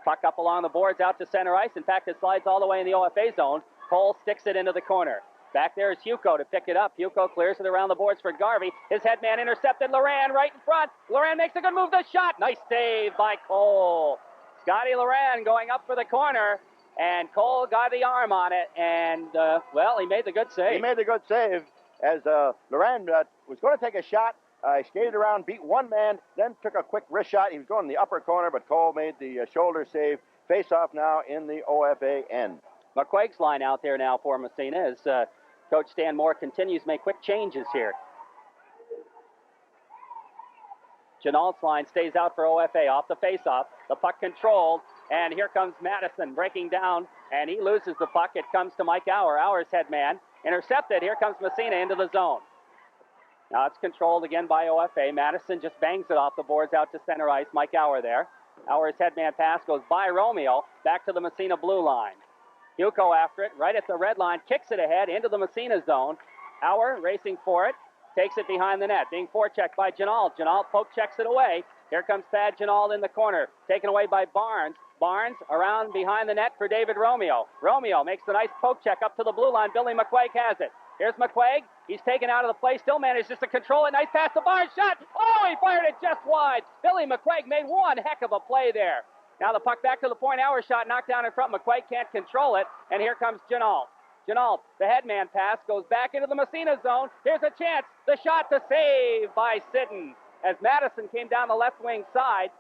Puck up along the boards out to center ice. In fact, it slides all the way in the OFA zone. Cole sticks it into the corner. Back there is Hugo to pick it up. Hugo clears it around the boards for Garvey. His headman intercepted. Laurent right in front. Laurent makes a good move. The shot. Nice save by Cole. Scotty Laurent going up for the corner. And Cole got the arm on it. And, well, he made the good save. He made the good save as Laurent was going to take a shot. He skated around, beat one man, then took a quick wrist shot. He was going in the upper corner, but Cole made the shoulder save. Face off now in the OFA end. McQuaig's line out there now for Massena as Coach Stan Moore continues to make quick changes here. Jenault's line stays out for OFA off the face-off. The puck controlled, and here comes Madison breaking down, and he loses the puck. It comes to Mike Auer. Auer's head man intercepted. Here comes Massena into the zone. Now it's controlled again by OFA. Madison just bangs it off the boards out to center ice. Mike Auer there. Auer's headman pass goes by Romeo back to the Massena blue line. Hugo after it, right at the red line, kicks it ahead into the Massena zone. Auer racing for it, takes it behind the net, being forechecked by Jenault. Jenault poke checks it away. Here comes Thad Jenault in the corner, taken away by Barnes. Barnes around behind the net for David Romeo. Romeo makes the nice poke check up to the blue line. Billy McQuaig has it. Here's McQuaig. He's taken out of the play, still manages to control it. Nice pass to Barnes, shot. Oh, he fired it just wide. Billy McQuaig made one heck of a play there. Now the puck back to the point. Auer shot knocked down in front. McQuaig can't control it. And here comes Jenault. Jenault, the headman pass, goes back into the Massena zone. Here's a chance. The shot to save by Sidden. As Madison came down the left wing side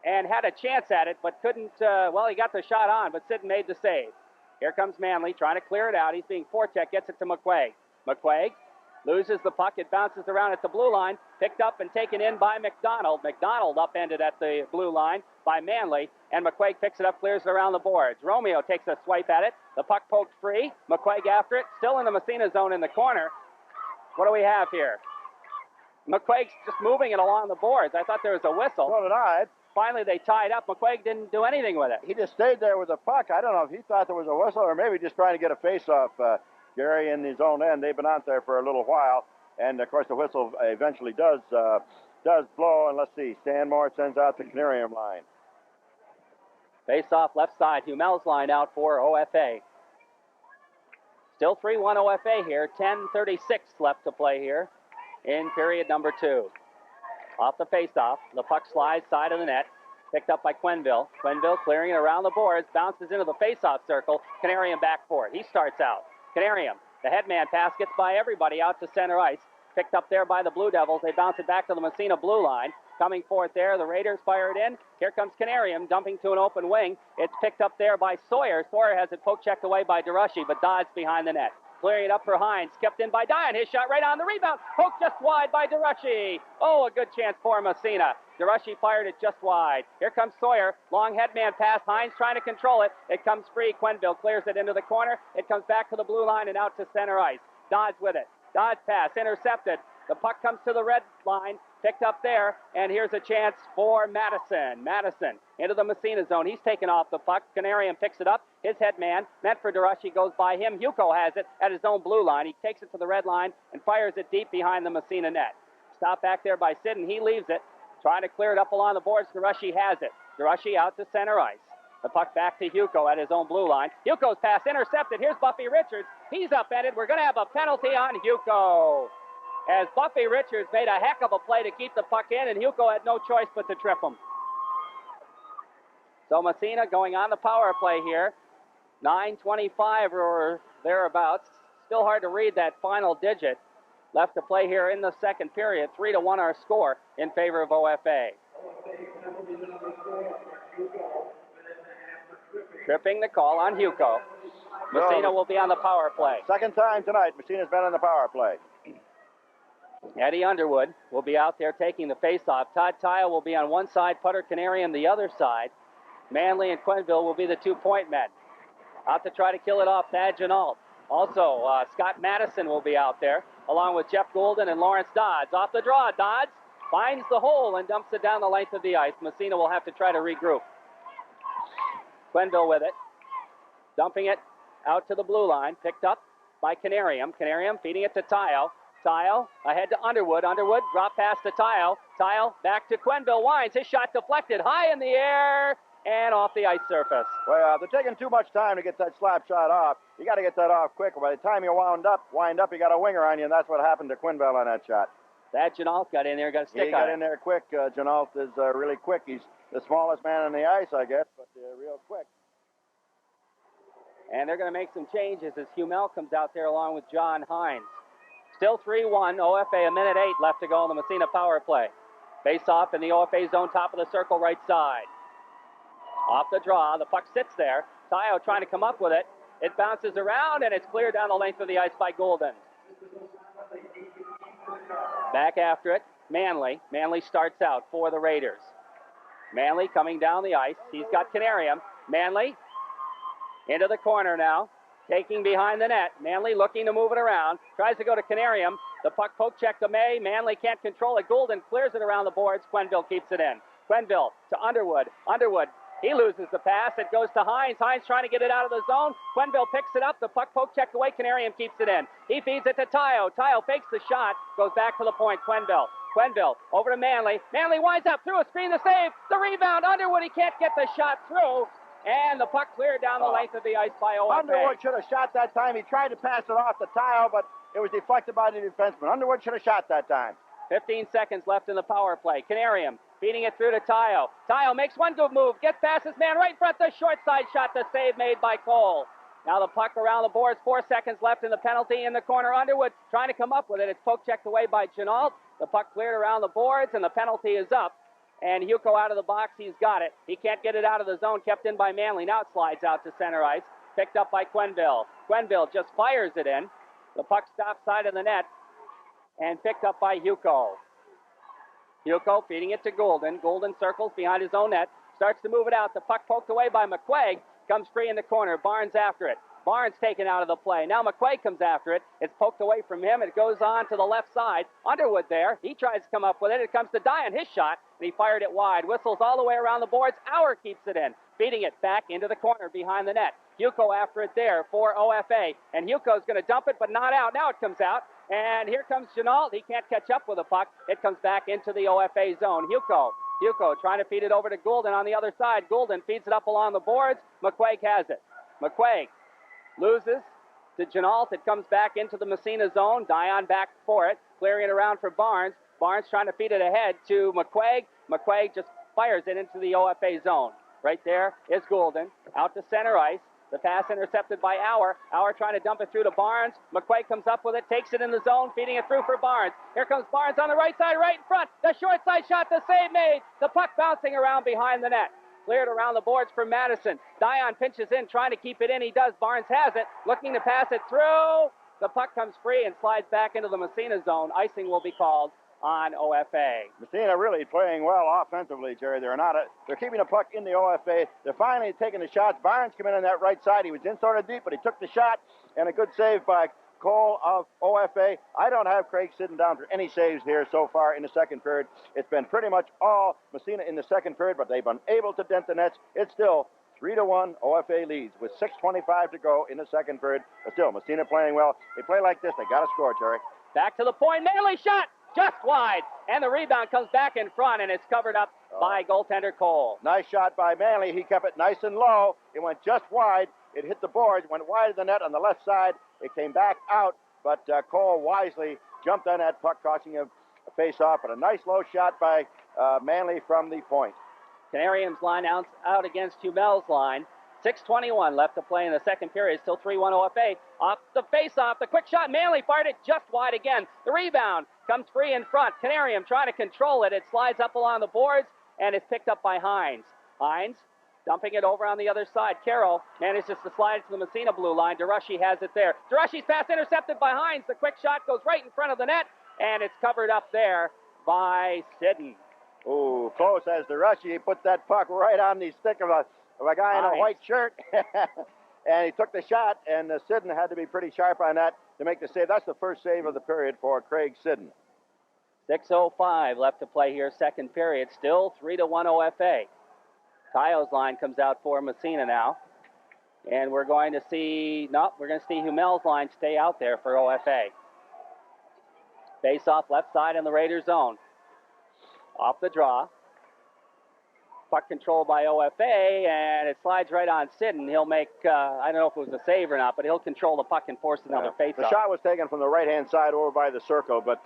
and had a chance at it, but couldn't, he got the shot on, but Sidden made the save. Here comes Manley trying to clear it out. He's being forechecked, gets it to McQuaig. McQuaig loses the puck. It bounces around at the blue line. Picked up and taken in by McDonald. McDonald upended at the blue line by Manley. And McQuaig picks it up, clears it around the boards. Romeo takes a swipe at it. The puck poked free. McQuaig after it. Still in the Massena zone in the corner. What do we have here? McQuaig's just moving it along the boards. I thought there was a whistle. So did I. Finally, they tied up. McQuaig didn't do anything with it. He just stayed there with the puck. I don't know if he thought there was a whistle or maybe just trying to get a face-off. Gary in his own end. They've been out there for a little while. And, of course, the whistle eventually does blow. And let's see. Stan Moore sends out the Canarium line. Face-off left side. Humel's line out for OFA. Still 3-1 OFA here. 10:36 left to play here in period number 2. Off the face-off. The puck slides side of the net. Picked up by Quenville. Quenville clearing it around the boards. Bounces into the face-off circle. Canarium back for it. He starts out. Canarium. The headman pass gets by everybody out to center ice. Picked up there by the Blue Devils. They bounce it back to the Massena blue line. coming forth there. The Raiders fire it in. Here comes Canarium, dumping to an open wing. It's picked up there by Sawyer. Sawyer has it poke checked away by DeRushy, but Dodds behind the net. Clearing it up for Hines, kept in by Dion. His shot right on the rebound. Poked just wide by DeRushy. Oh, a good chance for Massena. DeRushy fired it just wide. Here comes Sawyer. Long headman pass. Hines trying to control it. It comes free. Quenneville clears it into the corner. It comes back to the blue line and out to center ice. Dodds with it. Dodds pass. Intercepted. The puck comes to the red line. Picked up there. And here's a chance for Madison. Madison into the Massena zone. He's taken off the puck. Canarium picks it up. His headman, meant for DeRushy, goes by him. Hugo has it at his own blue line. He takes it to the red line and fires it deep behind the Massena net. Stop back there by Sid, and he leaves it. Trying to clear it up along the boards. DeRushy has it. DeRushy out to center ice. The puck back to Hugo at his own blue line. Hugo's pass intercepted. Here's Buffy Richards. He's upended. We're going to have a penalty on Hugo. As Buffy Richards made a heck of a play to keep the puck in, and Hugo had no choice but to trip him. So Massena going on the power play here. 9:25 or thereabouts. Still hard to read that final digit. Left to play here in the second period. 3-1 our score in favor of OFA. Tripping the call on Hugo. Massena will be on the power play. Second time tonight, Massena's been on the power play. Eddie Underwood will be out there taking the face-off. Todd Tile will be on one side, Putter Canarium the other side. Manley and Quenneville will be the 2-point men. Out to try to kill it off, Thad Janalt. Also, Scott Madison will be out there, along with Jeff Golden and Lawrence Dodds. Off the draw, Dodds finds the hole and dumps it down the length of the ice. Massena will have to try to regroup. Quenneville with it, dumping it out to the blue line, picked up by Canarium. Canarium feeding it to Tile. Tile ahead to Underwood. Underwood drop pass to Tile. Tile back to Quenneville. Winds. His shot deflected high in the air and off the ice surface. Well, they're taking too much time to get that slap shot off. You got to get that off quick. By the time you wind up, you got a winger on you, and that's what happened to Quenneville on that shot. That Janalt got in there, got a stick on it. He got in there quick. Janalt is really quick. He's the smallest man on the ice, I guess, but real quick. And they're going to make some changes as Hummel comes out there along with John Hines. Still 3-1, OFA, 1:08 left to go on the Massena power play. Face off in the OFA zone, top of the circle, right side. Off the draw, the puck sits there. Tayo trying to come up with it. It bounces around, and it's cleared down the length of the ice by Golden. Back after it, Manley. Manley starts out for the Raiders. Manley coming down the ice. He's got Canarium. Manley into the corner now. Taking behind the net. Manley looking to move it around. Tries to go to Canarium. The puck poke check to May. Manley can't control it. Golden clears it around the boards. Quenneville keeps it in. Quenneville to Underwood. Underwood, he loses the pass. It goes to Hines. Hines trying to get it out of the zone. Quenneville picks it up. The puck poke checked away. Canarium keeps it in. He feeds it to Tayo. Tayo fakes the shot. Goes back to the point. Quenneville. Quenneville over to Manley. Manley winds up through a screen. The save. The rebound. Underwood, he can't get the shot through. And the puck cleared down the length of the ice by OFA. Underwood should have shot that time. He tried to pass it off to Tile, but it was deflected by the defenseman. Underwood should have shot that time. 15 seconds left in the power play. Canarium feeding it through to Tayo. Tayo makes one good move. Gets past his man right in front. The short side shot. The save made by Cole. Now the puck around the boards. 4 seconds left in the penalty in the corner. Underwood trying to come up with it. It's poke checked away by Janalt. The puck cleared around the boards, and the penalty is up. And Hugo out of the box, he's got it. He can't get it out of the zone, kept in by Manley. Now it slides out to center ice, picked up by Quenneville. Quenneville just fires it in. The puck stops side of the net and picked up by Hugo. Hugo feeding it to Golden. Golden circles behind his own net, starts to move it out. The puck poked away by McQuaig, comes free in the corner. Barnes after it. Barnes taken out of the play. Now McQuaig comes after it. It's poked away from him. It goes on to the left side. Underwood there. He tries to come up with it. It comes to Dion. His shot, and he fired it wide. Whistles all the way around the boards. Auer keeps it in. Feeding it back into the corner behind the net. Hugo after it there for OFA. And Hugo's going to dump it, but not out. Now it comes out. And here comes Janalt. He can't catch up with the puck. It comes back into the OFA zone. Hugo trying to feed it over to Golden on the other side. Golden feeds it up along the boards. McQuaig has it. McQuaig loses to Janalt. It comes back into the Massena zone. Dion back for it, clearing it around for Barnes. Barnes trying to feed it ahead to McQuaig. McQuaig just fires it into the OFA zone. Right there is Golden. Out to center ice. The pass intercepted by Auer. Auer trying to dump it through to Barnes. McQuaig comes up with it, takes it in the zone, feeding it through for Barnes. Here comes Barnes on the right side, right in front. The short side shot, the save made. The puck bouncing around behind the net. Cleared around the boards for Madison. Dion pinches in, trying to keep it in. He does. Barnes has it, looking to pass it through. The puck comes free and slides back into the Massena zone. Icing will be called on OFA. Massena really playing well offensively, Jerry. They're keeping the puck in the OFA. They're finally taking the shots. Barnes came in on that right side. He was in sort of deep, but he took the shot, and a good save by Cole of OFA. I don't have Craig sitting down for any saves here so far in the second period. It's been pretty much all Massena in the second period, but they've been able to dent the nets. It's still 3-1 OFA leads with 6:25 to go in the second period. But still, Massena playing well. They play like this, they got to score, Jerry. Back to the point. Manley shot just wide, and the rebound comes back in front, and it's covered up by goaltender Cole. Nice shot by Manley. He kept it nice and low. It went just wide. It hit the boards, went wide of the net on the left side. It came back out, but Cole wisely jumped on that puck, costing him a face-off. But a nice low shot by Manley from the point. Canarium's line out against Humel's line. 6:21 left to play in the second period. Still 3-1 OFA. Off the face-off, the quick shot. Manley fired it just wide again. The rebound comes free in front. Canarium trying to control it. It slides up along the boards, and it's picked up by Hines. Hines dumping it over on the other side. Carroll manages to slide to the Massena blue line. DeRushy has it there. DeRushy's pass intercepted by Hines. The quick shot goes right in front of the net, and it's covered up there by Sidden. Ooh, close as DeRushy. He put that puck right on the stick of a guy in a white shirt. And he took the shot, and Sidden had to be pretty sharp on that to make the save. That's the first save of the period for Craig Sidden. 6:05 left to play here, second period. Still 3-1 OFA. Tayo's line comes out for Massena now. And we're going to see Humel's line stay out there for OFA. Face off left side in the Raiders zone. Off the draw. Puck controlled by OFA, and it slides right on Sidden. He'll make, I don't know if it was a save or not, but he'll control the puck and force another face-off. The shot was taken from the right-hand side over by the circle, but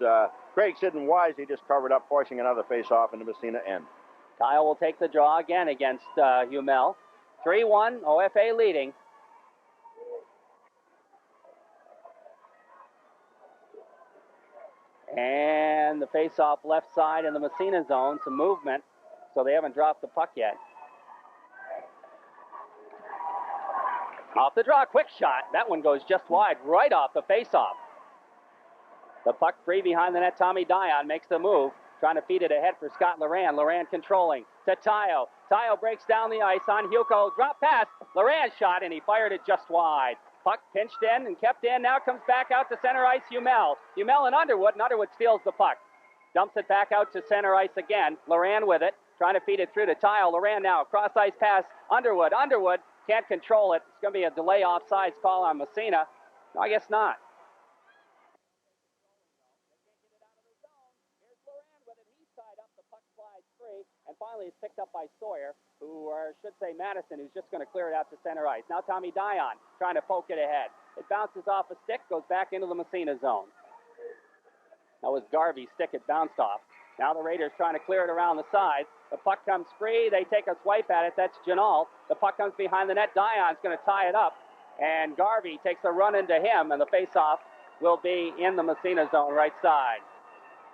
Craig Sidden wisely just covered up, forcing another face-off in the Massena end. Kyle will take the draw again against Humel. 3-1, OFA leading. And the face-off left side in the Massena zone, some movement. So they haven't dropped the puck yet. Off the draw, quick shot. That one goes just wide, right off the face-off. The puck free behind the net. Tommy Dion makes the move, trying to feed it ahead for Scott Loran. Loran controlling to Tayo. Tayo breaks down the ice on Hugo. Drop pass. Loran shot, and he fired it just wide. Puck pinched in and kept in. Now comes back out to center ice, Humel. Humel and Underwood steals the puck. Dumps it back out to center ice again. Loran with it. Trying to feed it through to Tile. Loran now. Cross ice pass. Underwood. Underwood can't control it. It's going to be a delay offsides call on Massena. No, I guess not. Here's Loran with it. He's tied up. The puck slides free. And finally it's picked up by Sawyer, or should say Madison, who's just going to clear it out to center ice. Now Tommy Dion trying to poke it ahead. It bounces off a stick, goes back into the Massena zone. That was Garvey's stick it bounced off. Now the Raiders trying to clear it around the side. The puck comes free. They take a swipe at it. That's Janal. The puck comes behind the net. Dion's going to tie it up. And Garvey takes a run into him, and the face-off will be in the Massena zone right side.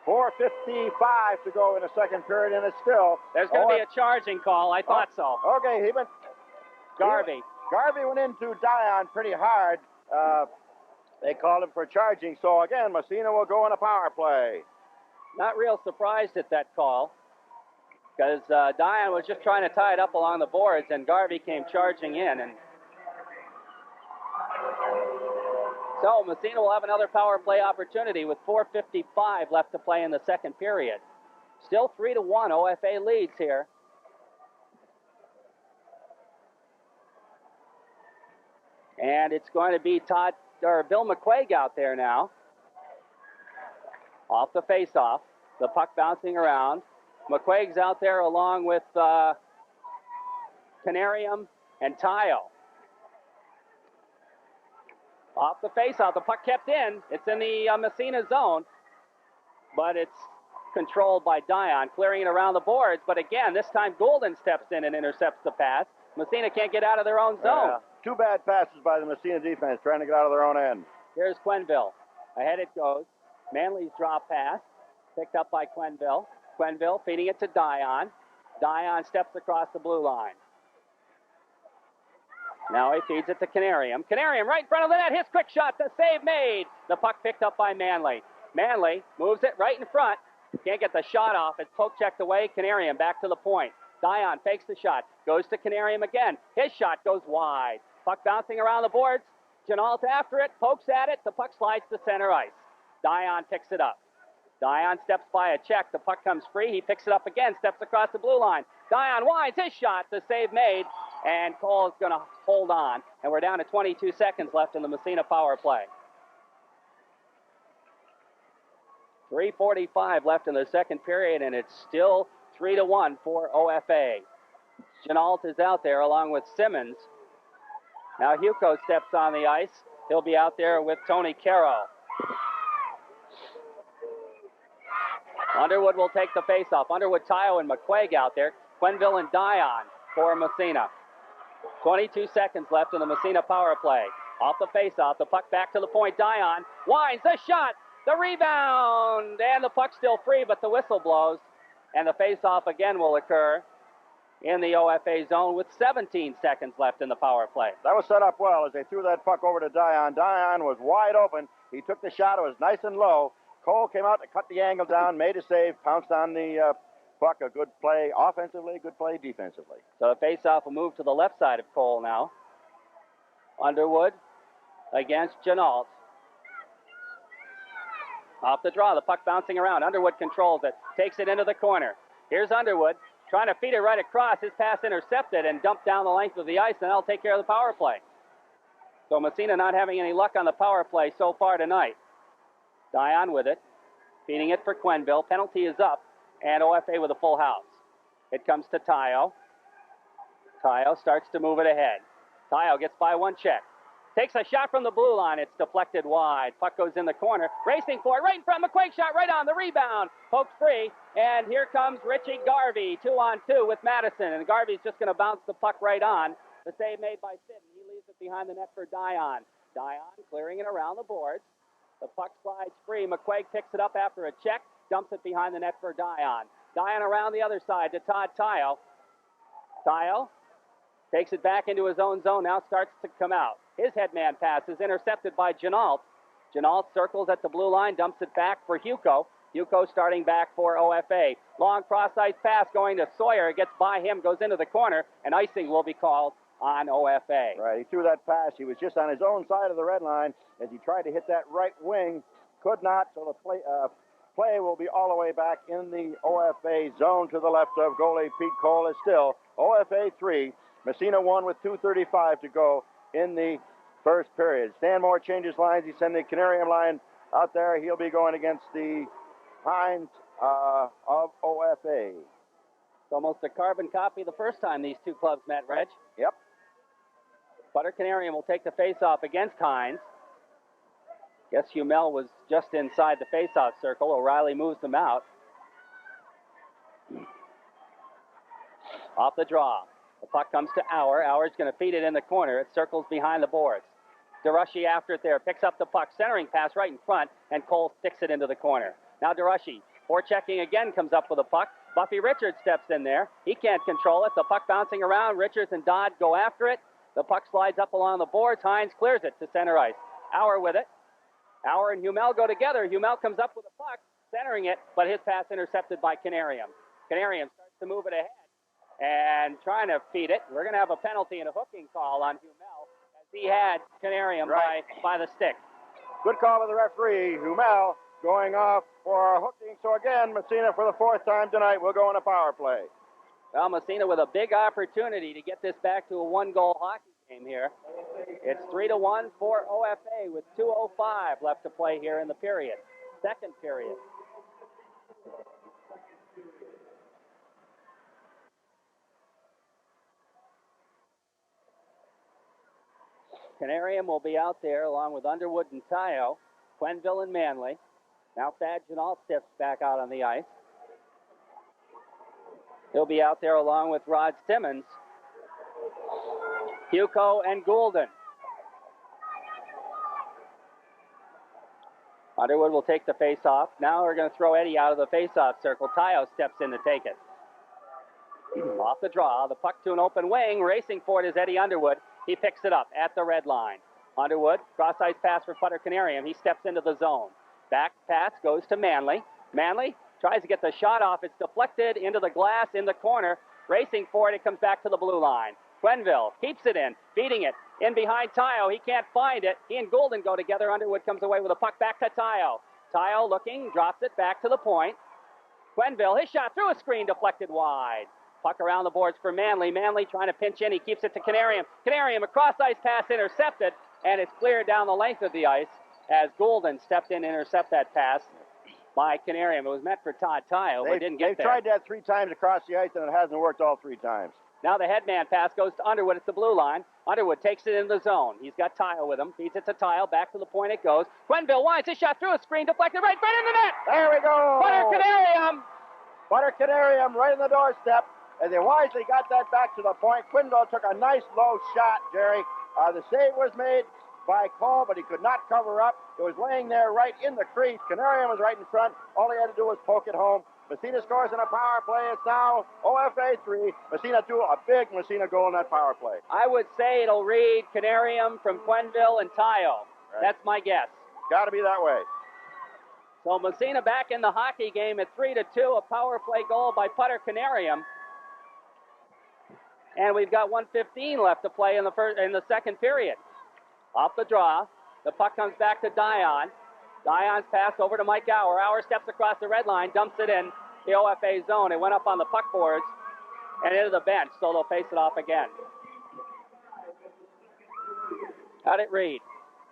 4:55 to go in the second period, and it's still... There's going to be a charging call. I thought so. Okay, he went... Garvey. Garvey went into Dion pretty hard. They called him for charging. So, again, Massena will go on a power play. Not real surprised at that call, because Dion was just trying to tie it up along the boards, and Garvey came charging in. And so Massena will have another power play opportunity with 4:55 left to play in the second period. Still 3-1, OFA leads here. And it's going to be Bill McQuaig out there now. Off the face-off. The puck bouncing around. McQuaig's out there along with Canarium and Tayo. Off the face-off. The puck kept in. It's in the Massena zone. But it's controlled by Dion, clearing it around the boards. But again, this time Golden steps in and intercepts the pass. Massena can't get out of their own zone. two bad passes by the Massena defense trying to get out of their own end. Here's Quenneville. Ahead it goes. Manley's drop pass. Picked up by Quenneville. Quenneville feeding it to Dion. Dion steps across the blue line. Now he feeds it to Canarium. Canarium right in front of the net. His quick shot. The save made. The puck picked up by Manley. Manley moves it right in front. Can't get the shot off. It's poke checked away. Canarium back to the point. Dion fakes the shot. Goes to Canarium again. His shot goes wide. Puck bouncing around the boards. Janalt after it. Pokes at it. The puck slides to center ice. Dion picks it up. Dion steps by a check. The puck comes free. He picks it up again. Steps across the blue line. Dion winds his shot. The save made. And Cole is going to hold on. And we're down to 22 seconds left in the Massena power play. 3:45 left in the second period, and it's still 3-1 for OFA. Janalt is out there along with Simmons. Now Hugo steps on the ice. He'll be out there with Tony Caro. Underwood will take the faceoff. Underwood, Tayo, and McQuaig out there. Quenneville and Dion for Massena. 22 seconds left in the Massena power play. Off the faceoff, the puck back to the point. Dion winds the shot. The rebound, and the puck's still free, but the whistle blows, and the face-off again will occur in the OFA zone with 17 seconds left in the power play. That was set up well as they threw that puck over to Dion. Dion was wide open. He took the shot. It was nice and low. Cole came out to cut the angle down, made a save, pounced on the puck. A good play offensively, good play defensively. So the face-off will move to the left side of Cole now. Underwood against Janalt. Off the draw, the puck bouncing around. Underwood controls it, takes it into the corner. Here's Underwood trying to feed it right across. His pass intercepted and dumped down the length of the ice, and that'll take care of the power play. So Massena not having any luck on the power play so far tonight. Dion with it, feeding it for Quenneville. Penalty is up, and OFA with a full house. It comes to Tayo. Tayo starts to move it ahead. Tayo gets by one check. Takes a shot from the blue line. It's deflected wide. Puck goes in the corner. Racing for it. Right in front. McQuaig shot right on the rebound. Poked free. And here comes Richie Garvey. 2-on-2 with Madison. And Garvey's just going to bounce the puck right on. The save made by Sid. He leaves it behind the net for Dion. Dion clearing it around the boards. The puck slides free. McQuaig picks it up after a check. Dumps it behind the net for Dion. Dion around the other side to Todd Tayo. Tayo takes it back into his own zone. Now starts to come out. His headman pass is intercepted by Janalt. Janalt circles at the blue line, dumps it back for Hugo. Hugo starting back for OFA. Long cross-ice pass going to Sawyer. It gets by him, goes into the corner, and icing will be called on OFA. Right, he threw that pass. He was just on his own side of the red line as he tried to hit that right wing. Could not, so the play will be all the way back in the OFA zone to the left of goalie Pete Cole. Is still OFA 3, Massena 1 with 2:35 to go in the first period. Stanmore changes lines. He sent the Canarium line out there. He'll be going against the Hines of OFA. It's almost a carbon copy the first time these two clubs met, Reg. Yep. Butter Canarium will take the face-off against Hines. Guess Humel was just inside the face-off circle. O'Reilly moves them out. Off the draw. The puck comes to Auer. Auer's going to feed it in the corner. It circles behind the boards. DeRushy after it there. Picks up the puck. Centering pass right in front. And Cole sticks it into the corner. Now DeRushy. Forechecking again comes up with a puck. Buffy Richards steps in there. He can't control it. The puck bouncing around. Richards and Dodd go after it. The puck slides up along the boards. Hines clears it to center ice. Auer with it. Auer and Humel go together. Humel comes up with a puck. Centering it. But his pass intercepted by Canarium. Canarium starts to move it ahead. And trying to feed it. We're going to have a penalty and a hooking call on Humel as he had Canarium by the stick. Good call by the referee. Humel going off for hooking. So again, Massena for the fourth time tonight will go on a power play. Well, Massena with a big opportunity to get this back to a one-goal hockey game here. It's 3-1 for OFA with 2:05 left to play here in the period. Second period. Canarium will be out there along with Underwood and Tayo, Quenneville and Manley. Now Thad Janalt steps back out on the ice. He'll be out there along with Rod Simmons. Hugo and Goulden. Underwood will take the face-off. Now we're going to throw Eddie out of the face-off circle. Tayo steps in to take it. Off the draw, the puck to an open wing. Racing for it is Eddie Underwood. He picks it up at the red line. Underwood, cross-ice pass for Putter Canarium. He steps into the zone. Back pass goes to Manley. Manley tries to get the shot off. It's deflected into the glass in the corner. Racing for it, it comes back to the blue line. Quenneville keeps it in, feeding it in behind Tayo. He can't find it. He and Goulden go together. Underwood comes away with a puck back to Tayo. Tayo looking, drops it back to the point. Quenneville, his shot through a screen, deflected wide. Puck around the boards for Manley. Manley trying to pinch in. He keeps it to Canarium. Canarium, a cross-ice pass intercepted, and it's cleared down the length of the ice as Goulden stepped in to intercept that pass by Canarium. It was meant for Todd Tayo, but didn't get there. They've tried that 3 times across the ice, and it hasn't worked all 3 times. Now the headman pass goes to Underwood at the blue line. Underwood takes it in the zone. He's got Tayo with him. Feeds it to Tayo. Back to the point it goes. Quenneville winds his shot through a screen. Deflected right in the net. There we go. Putter Canarium. Right in the doorstep. As they wisely got that back to the point. Quenneville took a nice low shot, Jerry. The save was made by Cole, but he could not cover up. It was laying there right in the crease. Canarium was right in front. All he had to do was poke it home. Massena scores in a power play. It's now OFA 3. Massena 2, a big Massena goal in that power play. I would say it'll read Canarium from Quenneville and Tayo. Right. That's my guess. Got to be that way. So Massena back in the hockey game at 3-2. A power play goal by Putter Canarium. And we've got 1:15 left to play in the second period. Off the draw, the puck comes back to Dion. Dion's pass over to Mike Auer. Auer steps across the red line, dumps it in the OFA zone. It went up on the puck boards and into the bench, so they'll face it off again. How'd it read?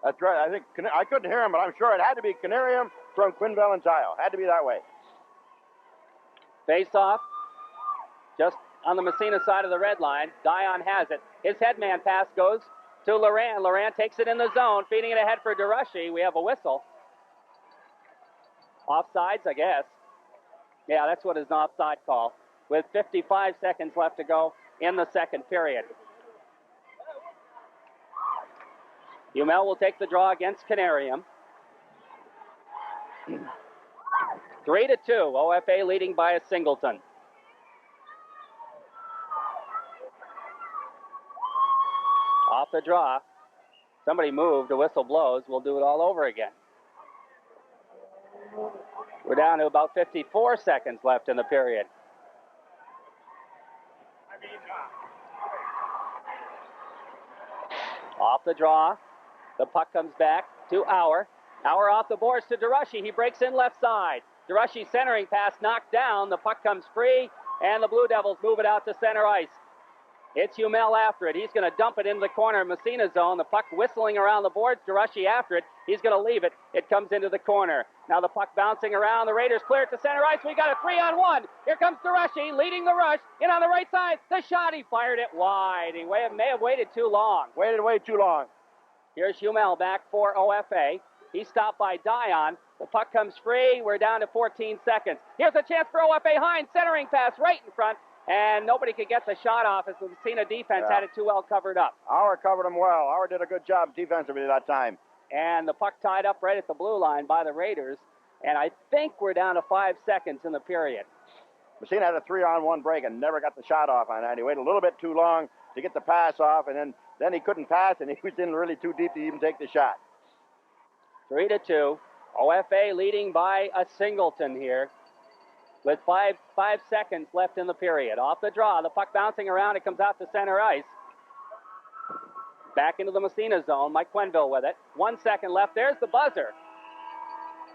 That's right. I couldn't hear him, but I'm sure it had to be Canarium from Quenneville and Tayo. Had to be that way. Face off, just on the Massena side of the red line. Dion has it. His headman pass goes to Laurent. Laurent takes it in the zone, feeding it ahead for Durashi. We have a whistle. Offsides, I guess. Yeah, that's what is an offside call. With 55 seconds left to go in the second period. Umel will take the draw against Canarium. 3-2. OFA leading by a singleton. Off the draw. Somebody moved. The whistle blows. We'll do it all over again. We're down to about 54 seconds left in the period. Off the draw. The puck comes back to Auer. Auer off the boards to Durashi. He breaks in left side. Durashi centering pass knocked down. The puck comes free, and the Blue Devils move it out to center ice. It's Umel after it. He's going to dump it into the corner of Massena zone. The puck whistling around the boards. Durashi after it. He's going to leave it. It comes into the corner. Now the puck bouncing around. The Raiders clear it to center ice. We got a 3-on-1. Here comes Durashi leading the rush. In on the right side. The shot. He fired it wide. He may have waited too long. Waited way too long. Here's Umel back for OFA. He's stopped by Dion. The puck comes free. We're down to 14 seconds. Here's a chance for OFA. Hines centering pass right in front. And nobody could get the shot off as the Massena defense had it too well covered up. Auer covered him well. Auer did a good job defensively that time. And the puck tied up right at the blue line by the Raiders. And I think we're down to 5 seconds in the period. Massena had a 3-on-1 break and never got the shot off on that. He waited a little bit too long to get the pass off, and then he couldn't pass, and he was in really too deep to even take the shot. 3-2. OFA leading by a singleton here. With 5 seconds left in the period. Off the draw, the puck bouncing around, it comes out to center ice. Back into the Massena zone, Mike Quenneville with it. 1 second left, there's the buzzer.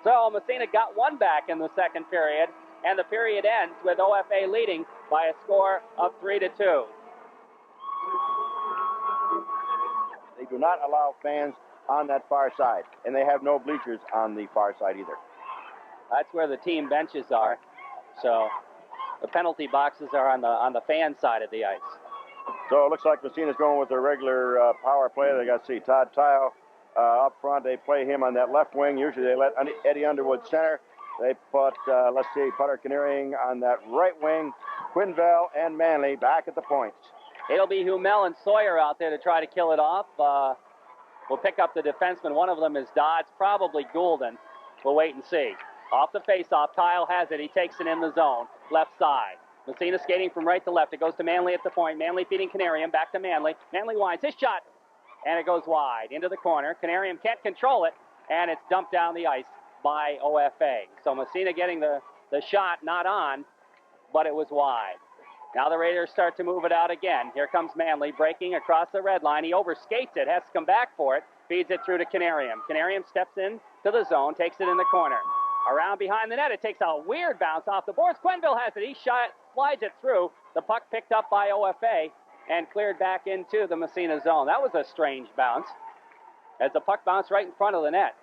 So Massena got one back in the second period, and the period ends with OFA leading by a score of 3-2. They do not allow fans on that far side, and they have no bleachers on the far side either. That's where the team benches are. So the penalty boxes are on the fan side of the ice. So it looks like Massena's going with their regular power play. They got to see Todd Tayo up front. They play him on that left wing. Usually they let Eddie Underwood center. They put, let's see, Putter Canarium on that right wing. Quenneville and Manley back at the points. It'll be Hummel and Sawyer out there to try to kill it off. We'll pick up the defenseman. One of them is Dodds, probably Goulden. We'll wait and see. Off the face-off, Tile has it. He takes it in the zone, left side. Massena skating from right to left. It goes to Manley at the point. Manley feeding Canarium, back to Manley. Manley winds his shot, and it goes wide into the corner. Canarium can't control it, and it's dumped down the ice by OFA. So Massena getting the shot, not on, but it was wide. Now the Raiders start to move it out again. Here comes Manley breaking across the red line. He overskates it, has to come back for it, feeds it through to Canarium. Canarium steps in to the zone, takes it in the corner. Around behind the net, it takes a weird bounce off the boards. Quenneville has it. He slides it through. The puck picked up by OFA and cleared back into the Massena zone. That was a strange bounce as the puck bounced right in front of the net.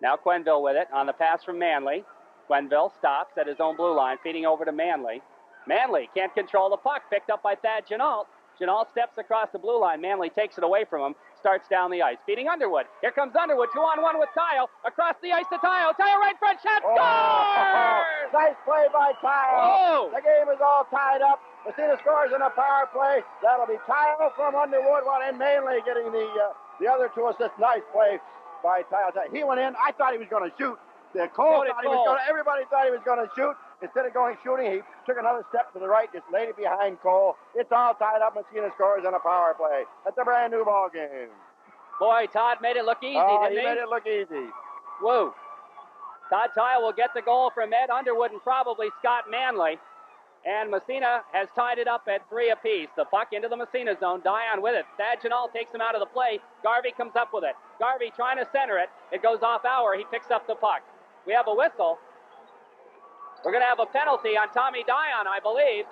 Now Quenneville with it on the pass from Manley. Quenneville stops at his own blue line, feeding over to Manley. Manley can't control the puck, picked up by Thad Jeannault. Jeannault steps across the blue line. Manley takes it away from him, starts down the ice, feeding Underwood. Here comes Underwood, 2-on-1 with Tile. Across the ice to Tile. Tile right front, shot, scores! Nice play by Tile. Oh. The game is all tied up. Massena scores in a power play. That'll be Tile from Underwood, while in Manley getting the other two assists. Nice play by Tile. He went in. I thought he was going to shoot. Everybody thought he was going to shoot. Instead of going shooting, he took another step to the right, just laid it behind Cole. It's all tied up. Massena scores on a power play. That's a brand new ball game. Boy, Todd made it look easy, didn't he? He made it look easy. Whoa. Todd Tile will get the goal from Ed Underwood and probably Scott Manley. And Massena has tied it up at 3 apiece. The puck into the Massena zone. Dion with it. Thad Jeannault takes him out of the play. Garvey comes up with it. Garvey trying to center it. It goes off Auer. He picks up the puck. We have a whistle. We're going to have a penalty on Tommy Dion, I believe.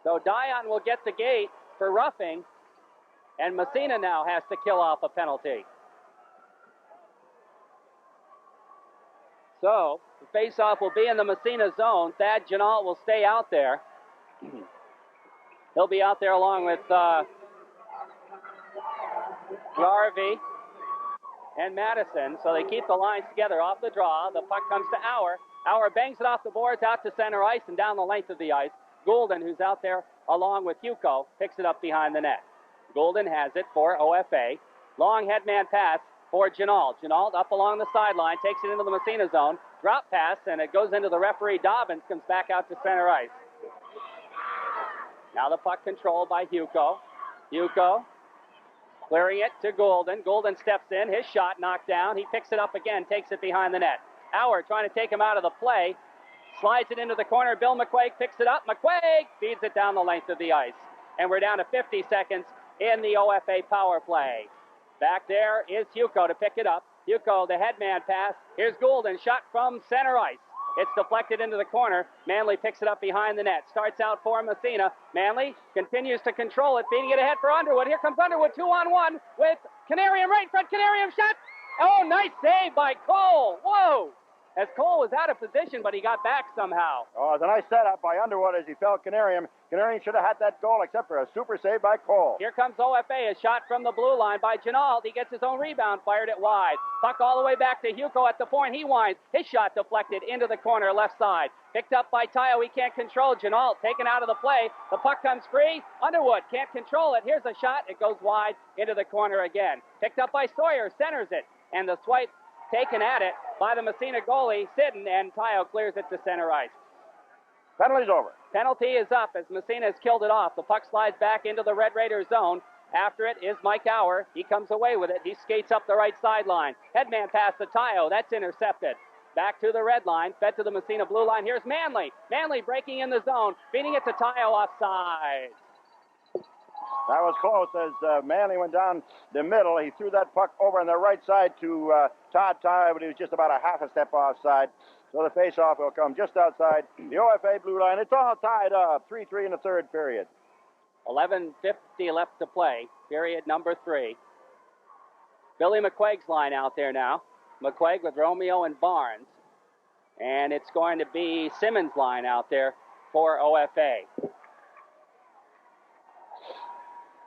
So Dion will get the gate for roughing, and Massena now has to kill off a penalty. So the face-off will be in the Massena zone. Thad Jeannault will stay out there. He'll be out there along with Garvey and Madison, so they keep the lines together off the draw. The puck comes to Auer. Auer bangs it off the boards out to center ice and down the length of the ice. Goulden, who's out there along with Hugo, picks it up behind the net. Goulden has it for OFA. Long headman pass for Jeannault. Jeannault up along the sideline, takes it into the Massena zone. Drop pass, and it goes into the referee. Dobbins comes back out to center ice. Now the puck controlled by Hugo. Hugo clearing it to Goulden. Goulden steps in. His shot knocked down. He picks it up again, takes it behind the net. Auer trying to take him out of the play. Slides it into the corner. Bill McQuaig picks it up. McQuaig feeds it down the length of the ice. And we're down to 50 seconds in the OFA power play. Back there is Hugo to pick it up. Hugo, the headman pass. Here's Goulden, shot from center ice. It's deflected into the corner. Manley picks it up behind the net. Starts out for Massena. Manley continues to control it, feeding it ahead for Underwood. Here comes Underwood, 2-on-1 with Canarium right in front. Canarium shot. Oh, nice save by Cole. Whoa. As Cole was out of position, but he got back somehow. Oh, it's a nice setup by Underwood as he fell Canarium. Canarium should have had that goal except for a super save by Cole. Here comes OFA, a shot from the blue line by Jeannault. He gets his own rebound, fired it wide. Puck all the way back to Hugo at the point. He winds. His shot deflected into the corner left side. Picked up by Tio. He can't control. Jeannault taken out of the play. The puck comes free. Underwood can't control it. Here's a shot. It goes wide into the corner again. Picked up by Sawyer. Centers it. And the swipe taken at it by the Massena goalie, Sidden, and Tio clears it to center ice. Penalty's over. Penalty is up as Massena has killed it off. The puck slides back into the Red Raiders zone. After it is Mike Auer. He comes away with it. He skates up the right sideline. Headman pass to Tio. That's intercepted. Back to the red line. Fed to the Massena blue line. Here's Manley. Manley breaking in the zone. Feeding it to Tio offside. That was close as Manley went down the middle. He threw that puck over on the right side to Todd Tye, but he was just about a half a step offside. So the face-off will come just outside the OFA blue line. It's all tied up, 3-3 in the third period. 11:50 left to play, period number 3. Billy McQuaig's line out there now. McQuaig with Romeo and Barnes. And it's going to be Simmons' line out there for OFA.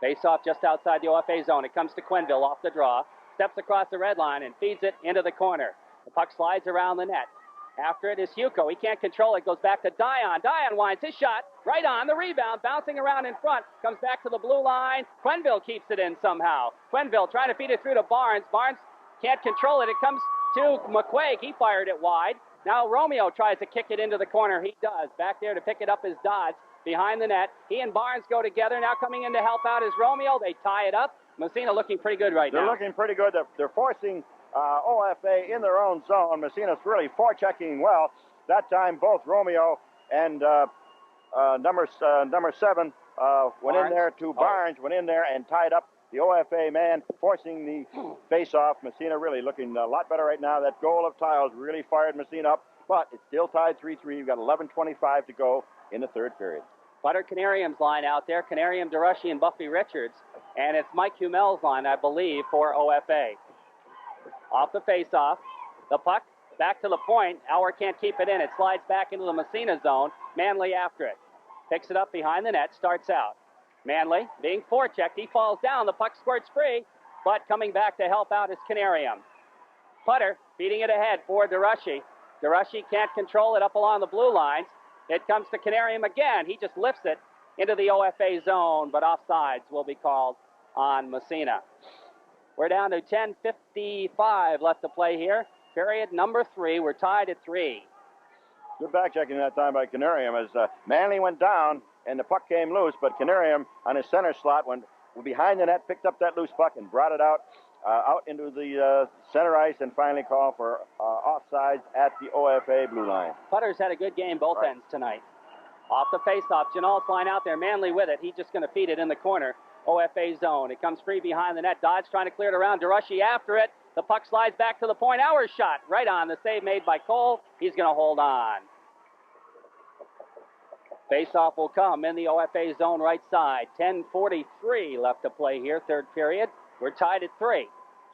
Face-off just outside the OFA zone. It comes to Quenneville off the draw. Steps across the red line and feeds it into the corner. The puck slides around the net. After it is Hugo. He can't control it. Goes back to Dion. Dion winds his shot. Right on the rebound. Bouncing around in front. Comes back to the blue line. Quenneville keeps it in somehow. Quenneville trying to feed it through to Barnes. Barnes can't control it. It comes to McQuaig. He fired it wide. Now Romeo tries to kick it into the corner. He does. Back there to pick it up is Dodds behind the net. He and Barnes go together. Now coming in to help out is Romeo. They tie it up. Massena looking pretty good right now. They're looking pretty good. They're forcing OFA in their own zone. Massena's really forechecking well. That time both Romeo and number 7 went in there to Barnes, went in there and tied up the OFA man, forcing the face-off. Massena really looking a lot better right now. That goal of Tiles really fired Massena up, but it's still tied 3-3. You've got 11:25 to go in the third period. Butter Canarium's line out there. Canarium, DeRushy, and Buffy Richards. And it's Mike Humel's line, I believe, for OFA. Off the face-off. The puck back to the point. Auer can't keep it in. It slides back into the Massena zone. Manley after it. Picks it up behind the net. Starts out. Manley being forechecked. He falls down. The puck squirts free. But coming back to help out is Canarium. Putter feeding it ahead for DeRushy. DeRushy can't control it up along the blue lines. It comes to Canarium again. He just lifts it into the OFA zone, but offsides will be called on Massena. We're down to 10:55 left to play here. Period number 3. We're tied at 3. Good back checking that time by Canarium as Manley went down and the puck came loose, but Canarium on his center slot went behind the net, picked up that loose puck and brought it out into the center ice and finally called for offsides at the OFA blue line. Putter's had a good game both ends tonight. Off the faceoff, Janal's line out there. Manley with it. He's just going to feed it in the corner. OFA zone. It comes free behind the net. Dodge trying to clear it around. DeRushy after it. The puck slides back to the point. Auer's shot right on. The save made by Cole. He's going to hold on. Faceoff will come in the OFA zone right side. 10:43 left to play here, third period. We're tied at 3.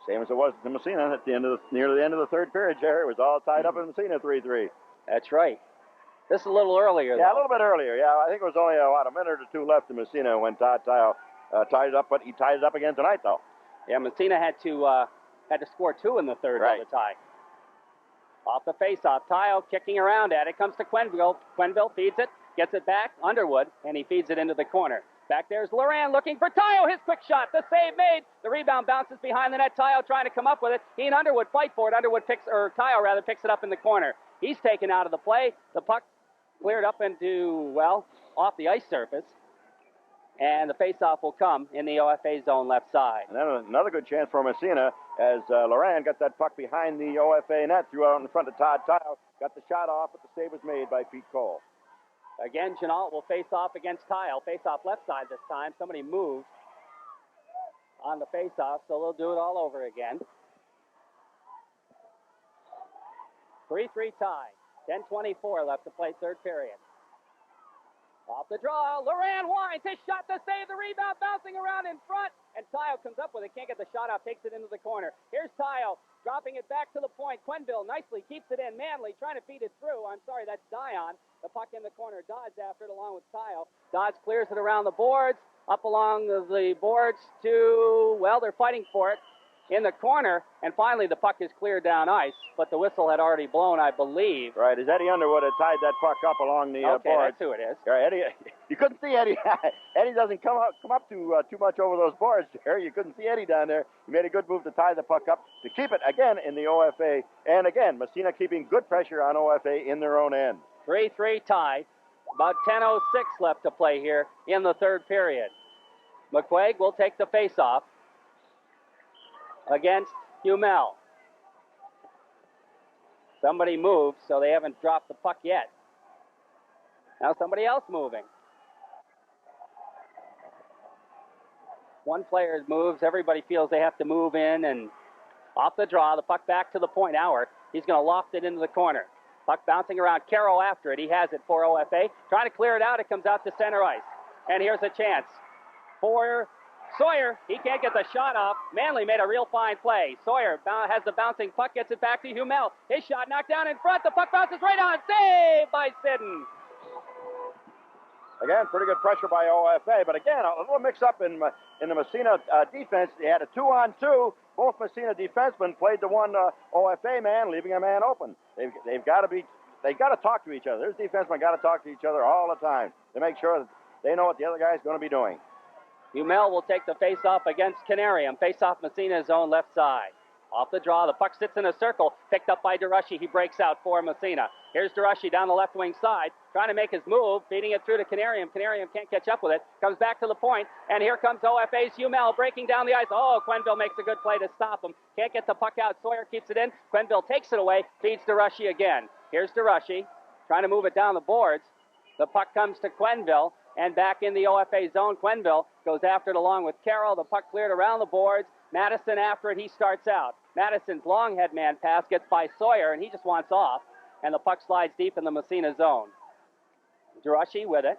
Same as it was in Massena at the end of near the end of the third period, Jerry. It was all tied up in Massena 3-3. That's right. This is a little earlier, Yeah, though. a little bit earlier. Yeah, I think it was only a minute or 2 left in Massena when Todd Tile tied it up, but he tied it up again tonight, though. Yeah, Massena had to score 2 in the third of the tie. Off the faceoff, Tile kicking around at it. Comes to Quenneville. Quenneville feeds it, gets it back. Underwood, and he feeds it into the corner. Back there's Loran looking for Tile. His quick shot. The save made. The rebound bounces behind the net. Tile trying to come up with it. He and Underwood fight for it. Tile picks it up in the corner. He's taken out of the play. The puck cleared up into, well, off the ice surface. And the faceoff will come in the OFA zone left side. And then another good chance for Massena as Loran got that puck behind the OFA net, threw out in front of Todd Tile, got the shot off, but the save was made by Pete Cole. Again, Chenault will face off against Tile. Face off left side this time. Somebody moved on the face off, so they'll do it all over again. 3-3 tie. 10:24 left to play third period. Off the draw, Loran winds his shot to save the rebound, bouncing around in front, and Tile comes up with it, can't get the shot off, takes it into the corner. Here's Tile, dropping it back to the point. Quenneville nicely keeps it in. Manley trying to feed it through. I'm sorry, that's Dion. The puck in the corner. Dodds after it along with Tile. Dodds clears it around the boards, up along the boards to, well, they're fighting for it in the corner, and finally the puck is cleared down ice, but the whistle had already blown, I believe. Right, as Eddie Underwood had tied that puck up along the boards. That's who it is. Yeah, Eddie, you couldn't see Eddie. Eddie doesn't come up too much over those boards there. You couldn't see Eddie down there. He made a good move to tie the puck up to keep it again in the OFA, and again, Massena keeping good pressure on OFA in their own end. 3-3 tie. About 10:06 left to play here in the third period. McQuaig will take the faceoff against Humel. Somebody moved, so they haven't dropped the puck yet. Now somebody else moving. One player moves, everybody feels they have to move in, and off the draw, the puck back to the point. Auer, he's going to loft it into the corner. Puck bouncing around, Carroll after it. He has it for OFA. Trying to clear it out, it comes out to center ice. And here's a chance for Sawyer. He can't get the shot off. Manley made a real fine play. Sawyer has the bouncing puck, gets it back to Humel. His shot knocked down in front. The puck bounces right on. Saved by Sidden. Again, pretty good pressure by OFA, but again, a little mix-up in the Massena defense. They had a 2-on-2. Both Massena defensemen played the one OFA man, leaving a man open. They've got to be they got to talk to each other. This defensemen got to talk to each other all the time to make sure that they know what the other guy's going to be doing. Umel will take the face-off against Canarium. Face-off Massena zone left side. Off the draw, the puck sits in a circle, picked up by DeRushy. He breaks out for Massena. Here's DeRushy down the left wing side, trying to make his move, feeding it through to Canarium. Canarium can't catch up with it, comes back to the point, and here comes OFA's Umel breaking down the ice. Oh, Quenneville makes a good play to stop him. Can't get the puck out. Sawyer keeps it in. Quenneville takes it away, feeds DeRushy again. Here's DeRushy, trying to move it down the boards. The puck comes to Quenneville, and back in the OFA zone, Quenneville goes after it along with Carroll. The puck cleared around the boards. Madison after it, he starts out. Madison's long head man pass gets by Sawyer, and he just wants off, and the puck slides deep in the Massena zone. DeRushy with it,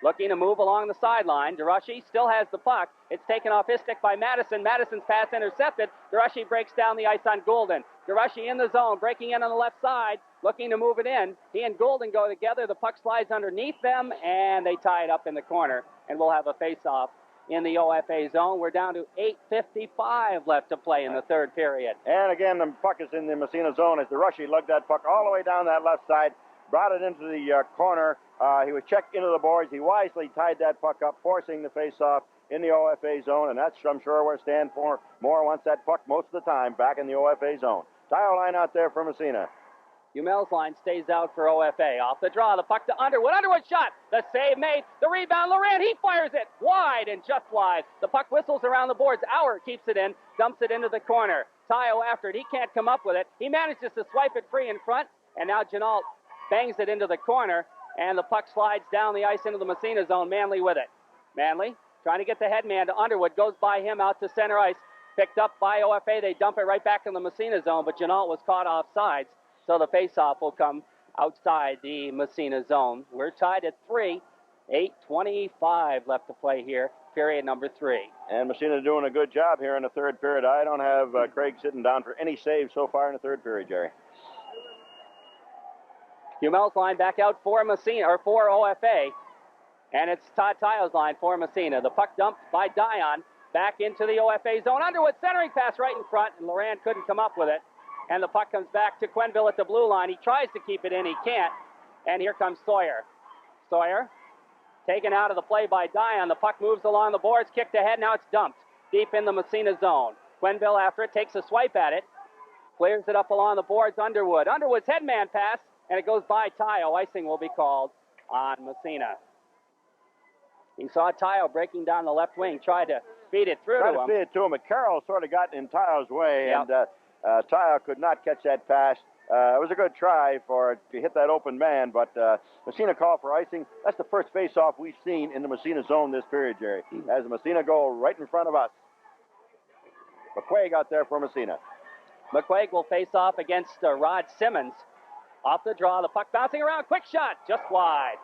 looking to move along the sideline. DeRushy still has the puck. It's taken off his stick by Madison. Madison's pass intercepted. DeRushy breaks down the ice on Goulden. DeRushy in the zone, breaking in on the left side, looking to move it in. He and Goulden go together. The puck slides underneath them, and they tie it up in the corner, and we'll have a face-off in the OFA zone. We're down to 8:55 left to play in the third period. And again, the puck is in the Massena zone as DeRushy lugged that puck all the way down that left side, brought it into the corner. He was checked into the boards. He wisely tied that puck up, forcing the face-off in the OFA zone, and that's, I'm sure, where stand for more wants that puck most of the time back in the OFA zone. Tile line out there for Massena. Umel's line stays out for OFA. Off the draw, the puck to Underwood. Underwood shot. The save made. The rebound, Laurent. He fires it wide and just wide. The puck whistles around the boards. Auer keeps it in, dumps it into the corner. Tayo after it. He can't come up with it. He manages to swipe it free in front, and now Janalt bangs it into the corner, and the puck slides down the ice into the Massena zone. Manley with it. Manley trying to get the headman to Underwood. Goes by him out to center ice. Picked up by OFA. They dump it right back in the Massena zone, but Janalt was caught off sides. So the faceoff will come outside the Massena zone. We're tied at 3. 8:25 left to play here, period number 3. And Massena doing a good job here in the third period. I don't have Craig sitting down for any saves so far in the third period, Jerry. Umel's line back out for Massena, or for OFA. And it's Todd Tayo's line for Massena. The puck dumped by Dion back into the OFA zone. Underwood centering pass right in front, and Laurent couldn't come up with it. And the puck comes back to Quenneville at the blue line. He tries to keep it in. He can't. And here comes Sawyer. Sawyer taken out of the play by Dion. The puck moves along the boards, kicked ahead. Now it's dumped deep in the Massena zone. Quenneville after it, takes a swipe at it. Clears it up along the boards, Underwood. Underwood's headman pass, and it goes by Tayo. Icing will be called on Massena. He saw Tayo breaking down the left wing, tried to feed it through to him. Tried to feed it to him, but Carroll sort of got in Tayo's way, Yep. and Tayo could not catch that pass. It was a good try to hit that open man, but Massena called for icing. That's the first face-off we've seen in the Massena zone this period, Jerry. As the Massena goal right in front of us. McQuaig out there for Massena. McQuaig will face off against Rod Simmons. Off the draw, the puck bouncing around, quick shot, just wide.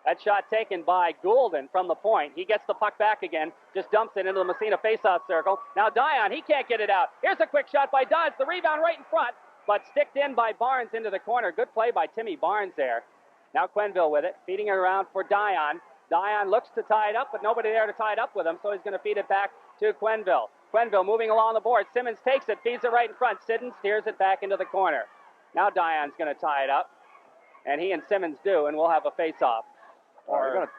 That shot taken by Goulden from the point. He gets the puck back again, just dumps it into the Massena faceoff circle. Now Dion, he can't get it out. Here's a quick shot by Dodds, the rebound right in front, but sticked in by Barnes into the corner. Good play by Timmy Barnes there. Now Quenneville with it, feeding it around for Dion. Dion looks to tie it up, but nobody there to tie it up with him, so he's going to feed it back to Quenneville. Quenneville moving along the board. Simmons takes it, feeds it right in front. Siddon steers it back into the corner. Now Dion's going to tie it up, and he and Simmons do, and we'll have a face-off. We're going to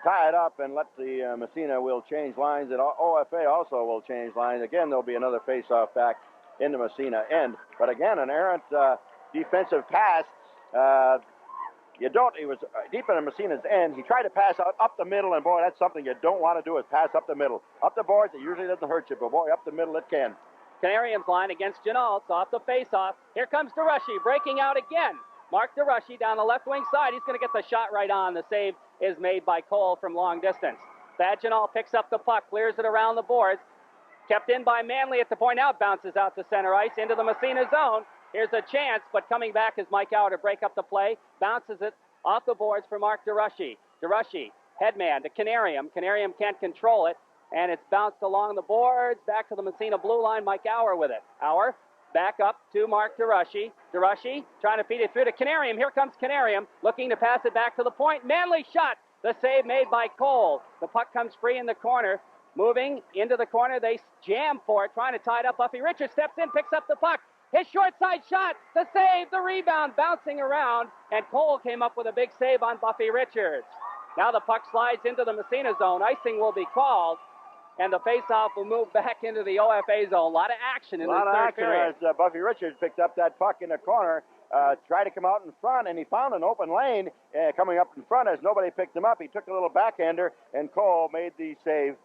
tie it up and let the Massena will change lines, and OFA also will change lines. Again, there'll be another face-off back in the Massena end. But again, an errant defensive pass. He was deep in the Massena's end. He tried to pass out up the middle, and boy, that's something you don't want to do, is pass up the middle. Up the boards, it usually doesn't hurt you, but boy, up the middle it can. Canarium's line against Janalt, off the face-off. Here comes DeRushy, breaking out again. Mark DeRushy down the left wing side. He's going to get the shot right on. The save is made by Cole from long distance. Thad Janalt picks up the puck, clears it around the boards. Kept in by Manley at the point out, bounces out to center ice into the Massena zone. Here's a chance, but coming back is Mike Auer to break up the play. Bounces it off the boards for Mark DeRushy. DeRushy, headman to Canarium. Canarium can't control it, and it's bounced along the boards. Back to the Massena blue line, Mike Auer with it. Auer back up to Mark DeRushy. DeRushy trying to feed it through to Canarium. Here comes Canarium, looking to pass it back to the point. Manley shot. The save made by Cole. The puck comes free in the corner. Moving into the corner, they jam for it, trying to tie it up. Buffy Richards steps in, picks up the puck. His short side shot, the save, the rebound, bouncing around, and Cole came up with a big save on Buffy Richards. Now the puck slides into the Massena zone. Icing will be called, and the faceoff will move back into the OFA zone. A lot of action in the third period. As Buffy Richards picked up that puck in the corner, tried to come out in front, and he found an open lane coming up in front as nobody picked him up. He took a little backhander, and Cole made the save.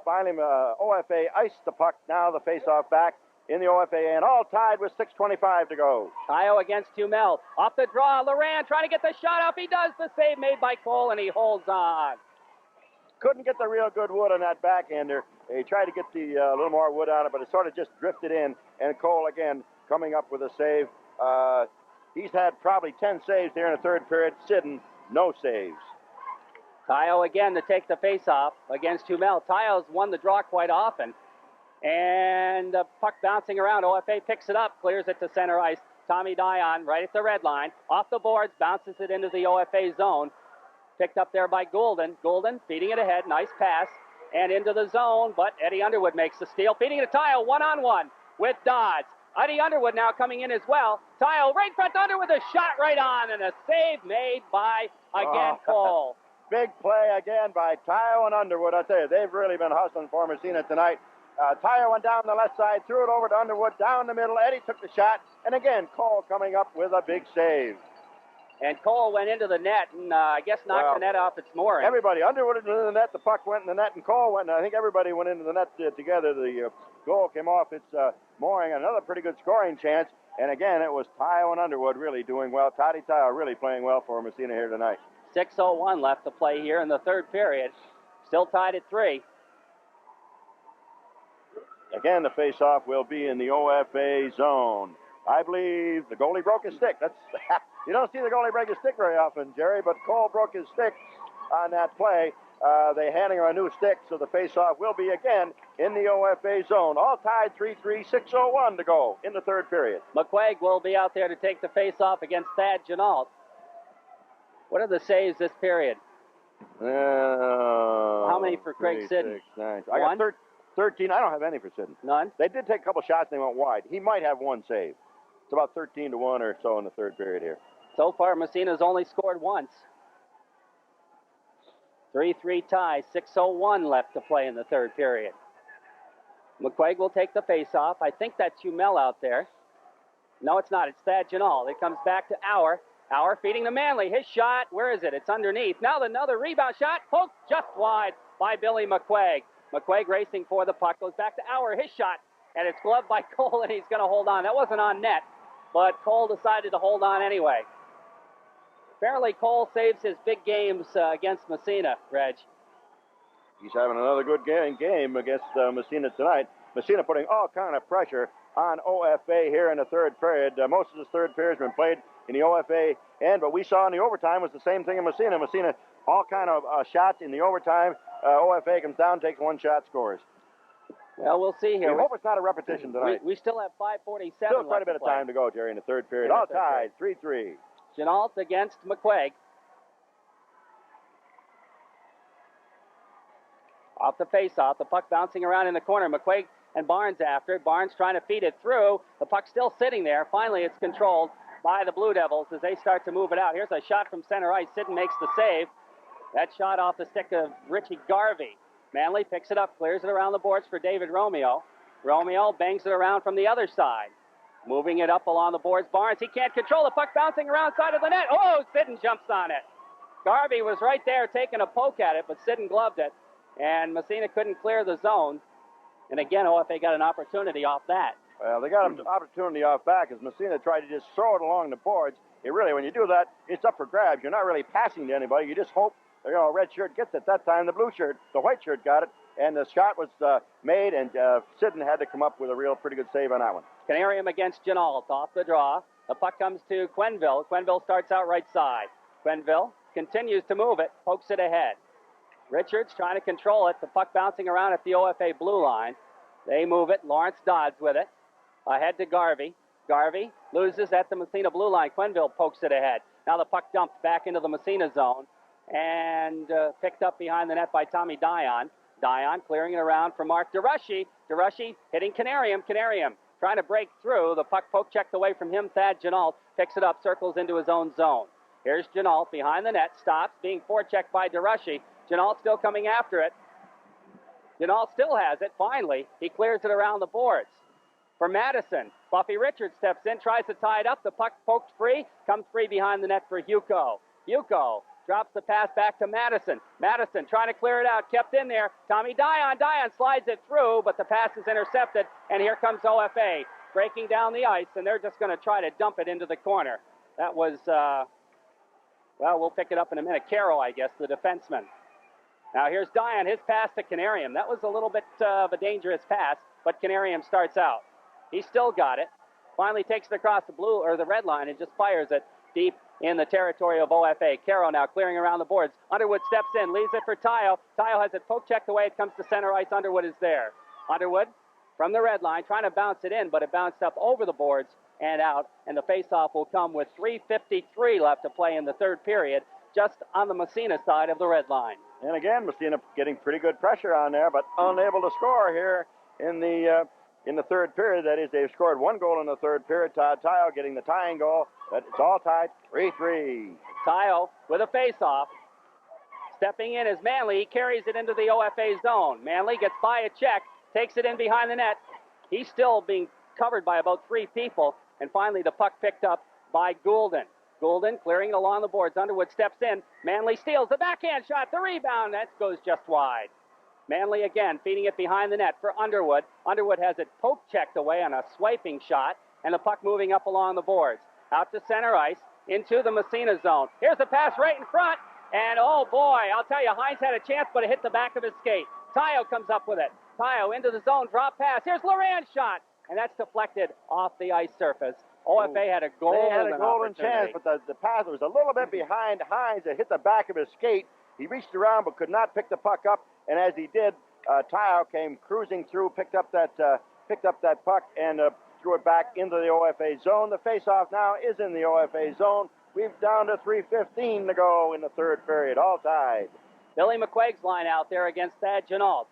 Finally, OFA iced the puck. Now the faceoff back in the OFA, and all tied with 6:25 to go. Tayo against Humel. Off the draw, Loran trying to get the shot off. He does. The save made by Cole, and he holds on. Couldn't get the real good wood on that backhander. He tried to get the little more wood on it, but it sort of just drifted in, and Cole again coming up with a save. He's had probably 10 saves there in the third period. Sidden, no saves. Tayo again to take the faceoff against Humel. Tayo's won the draw quite often. And the puck bouncing around. OFA picks it up, clears it to center ice. Tommy Dion right at the red line. Off the boards, bounces it into the OFA zone. Picked up there by Goulden. Goulden feeding it ahead. Nice pass. And into the zone, but Eddie Underwood makes the steal. Feeding it to Tayo, one-on-one with Dodds. Eddie Underwood now coming in as well. Tayo right in front to Underwood, a shot right on, and a save made by, again, Cole. Big play again by Tayo and Underwood. I tell you, they've really been hustling for Massena tonight. Tayo went down the left side, threw it over to Underwood, down the middle. Eddie took the shot, and again, Cole coming up with a big save. And Cole went into the net and I guess knocked the net off its mooring. Everybody, Underwood went into the net, the puck went in the net, and Cole went. I think everybody went into the net together. The goal came off its mooring. Another pretty good scoring chance. And again, it was Tayo and Underwood really doing well. Toddy Tayo really playing well for Massena here tonight. 6:01 left to play here in the third period. Still tied at 3. Again, the face-off will be in the OFA zone. I believe the goalie broke his stick. That's you don't see the goalie break his stick very often, Jerry, but Cole broke his stick on that play. They handing her a new stick, so the face-off will be again in the OFA zone. All tied 3-3, 6:01 to go in the third period. McQuaig will be out there to take the face-off against Thad Janalt. What are the saves this period? How many for Craig Sidden? 6, 9. I got 13. I don't have any for Sidden. None? They did take a couple shots and they went wide. He might have one save. It's about 13-1 or so in the third period here. So far, Massena's only scored once. 3-3 tie, 6:01 left to play in the third period. McQuaig will take the face-off. I think that's Humel out there. No, it's not. It's Thad Janal. It comes back to Auer. Auer feeding to Manley. His shot, where is it? It's underneath. Now another rebound shot, poked just wide by Billy McQuaig. McQuaig racing for the puck, goes back to Auer. His shot, and it's gloved by Cole, and he's going to hold on. That wasn't on net, but Cole decided to hold on anyway. Apparently, Cole saves his big games against Massena, Reg. He's having another good game against Massena tonight. Massena putting all kind of pressure on OFA here in the third period. Most of this third period has been played in the OFA end, but we saw in the overtime was the same thing in Massena. Massena, all kind of shots in the overtime. OFA comes down, takes one shot, scores. Well, we'll see here. We hope it's not a repetition tonight. We still have 5:47 Still quite a bit of time to go, Jerry, in the third period. All tied, 3-3. Janalt against McQuaig. Off the face-off, the puck bouncing around in the corner. McQuaig and Barnes after it. Barnes trying to feed it through. The puck still sitting there. Finally, it's controlled by the Blue Devils as they start to move it out. Here's a shot from center ice. Sidden makes the save. That shot off the stick of Richie Garvey. Manley picks it up, clears it around the boards for David Romeo. Romeo bangs it around from the other side. Moving it up along the boards. Barnes, he can't control the puck bouncing around side of the net. Oh, Sidden jumps on it. Garvey was right there taking a poke at it, but Sidden gloved it. And Massena couldn't clear the zone. And again, OFA got an opportunity off that. Well, they got an opportunity off back as Massena tried to just throw it along the boards. It really, when you do that, it's up for grabs. You're not really passing to anybody. You just hope, a red shirt gets it. That time, the white shirt got it. And the shot was made, and Sidden had to come up with a real pretty good save on that one. Canarium against Janalt off the draw. The puck comes to Quenville. Quenville starts out right side. Quenville continues to move it, pokes it ahead. Richards trying to control it. The puck bouncing around at the OFA blue line. They move it. Lawrence Dodds with it. Ahead to Garvey. Garvey loses at the Massena blue line. Quenville pokes it ahead. Now the puck dumped back into the Massena zone and picked up behind the net by Tommy Dion. Dion clearing it around for Mark DeRushy. DeRushy hitting Canarium. Canarium trying to break through. The puck poke checked away from him. Thad Jenault picks it up, circles into his own zone. Here's Jenault behind the net, stops, being forechecked by DeRushy. Jenault still coming after it. Jenault still has it. Finally, he clears it around the boards. For Madison, Buffy Richards steps in, tries to tie it up. The puck poked free, comes free behind the net for Hugo. Hugo drops the pass back to Madison. Madison trying to clear it out, kept in there. Tommy Dion slides it through, but the pass is intercepted, and here comes OFA breaking down the ice, and they're just going to try to dump it into the corner. That was, well, we'll pick it up in a minute. Caro, I guess, the defenseman. Now here's Dion, his pass to Canarium. That was a little bit of a dangerous pass, but Canarium starts out. He still got it. Finally takes it across the blue or the red line and just fires it deep in the territory of OFA. Caro now clearing around the boards. Underwood steps in, leaves it for Tayo. Tayo has it poke checked away. It comes to center ice. Underwood is there. Underwood from the red line trying to bounce it in, but it bounced up over the boards and out, and the faceoff will come with 3:53 left to play in the third period, just on the Massena side of the red line. And again, Massena getting pretty good pressure on there, but unable to score here in the third period. That is, they've scored one goal in the third period. Todd Tayo getting the tying goal, but it's all tied 3-3. Tayo with a faceoff. Stepping in is Manley. He carries it into the OFA zone. Manley gets by a check, takes it in behind the net. He's still being covered by about 3 people, and finally the puck picked up by Goulden. Goulden clearing it along the boards. Underwood steps in. Manley steals the backhand shot. The rebound. That goes just wide. Manley again feeding it behind the net for Underwood. Underwood has it poke checked away on a swiping shot, and the puck moving up along the boards. Out to center ice, into the Massena zone. Here's the pass right in front, and oh boy, I'll tell you, Hines had a chance, but it hit the back of his skate. Tayo comes up with it. Tayo into the zone, drop pass. Here's Loran's shot, and that's deflected off the ice surface. OFA had a golden chance, but the pass was a little bit behind Hines. It hit the back of his skate. He reached around but could not pick the puck up, and as he did, Tayo came cruising through, picked up that puck and threw it back into the OFA zone. The faceoff now is in the OFA zone. We've down to 3:15 to go in the third period, all tied. Billy McQuaig's line out there against Thad Jenault.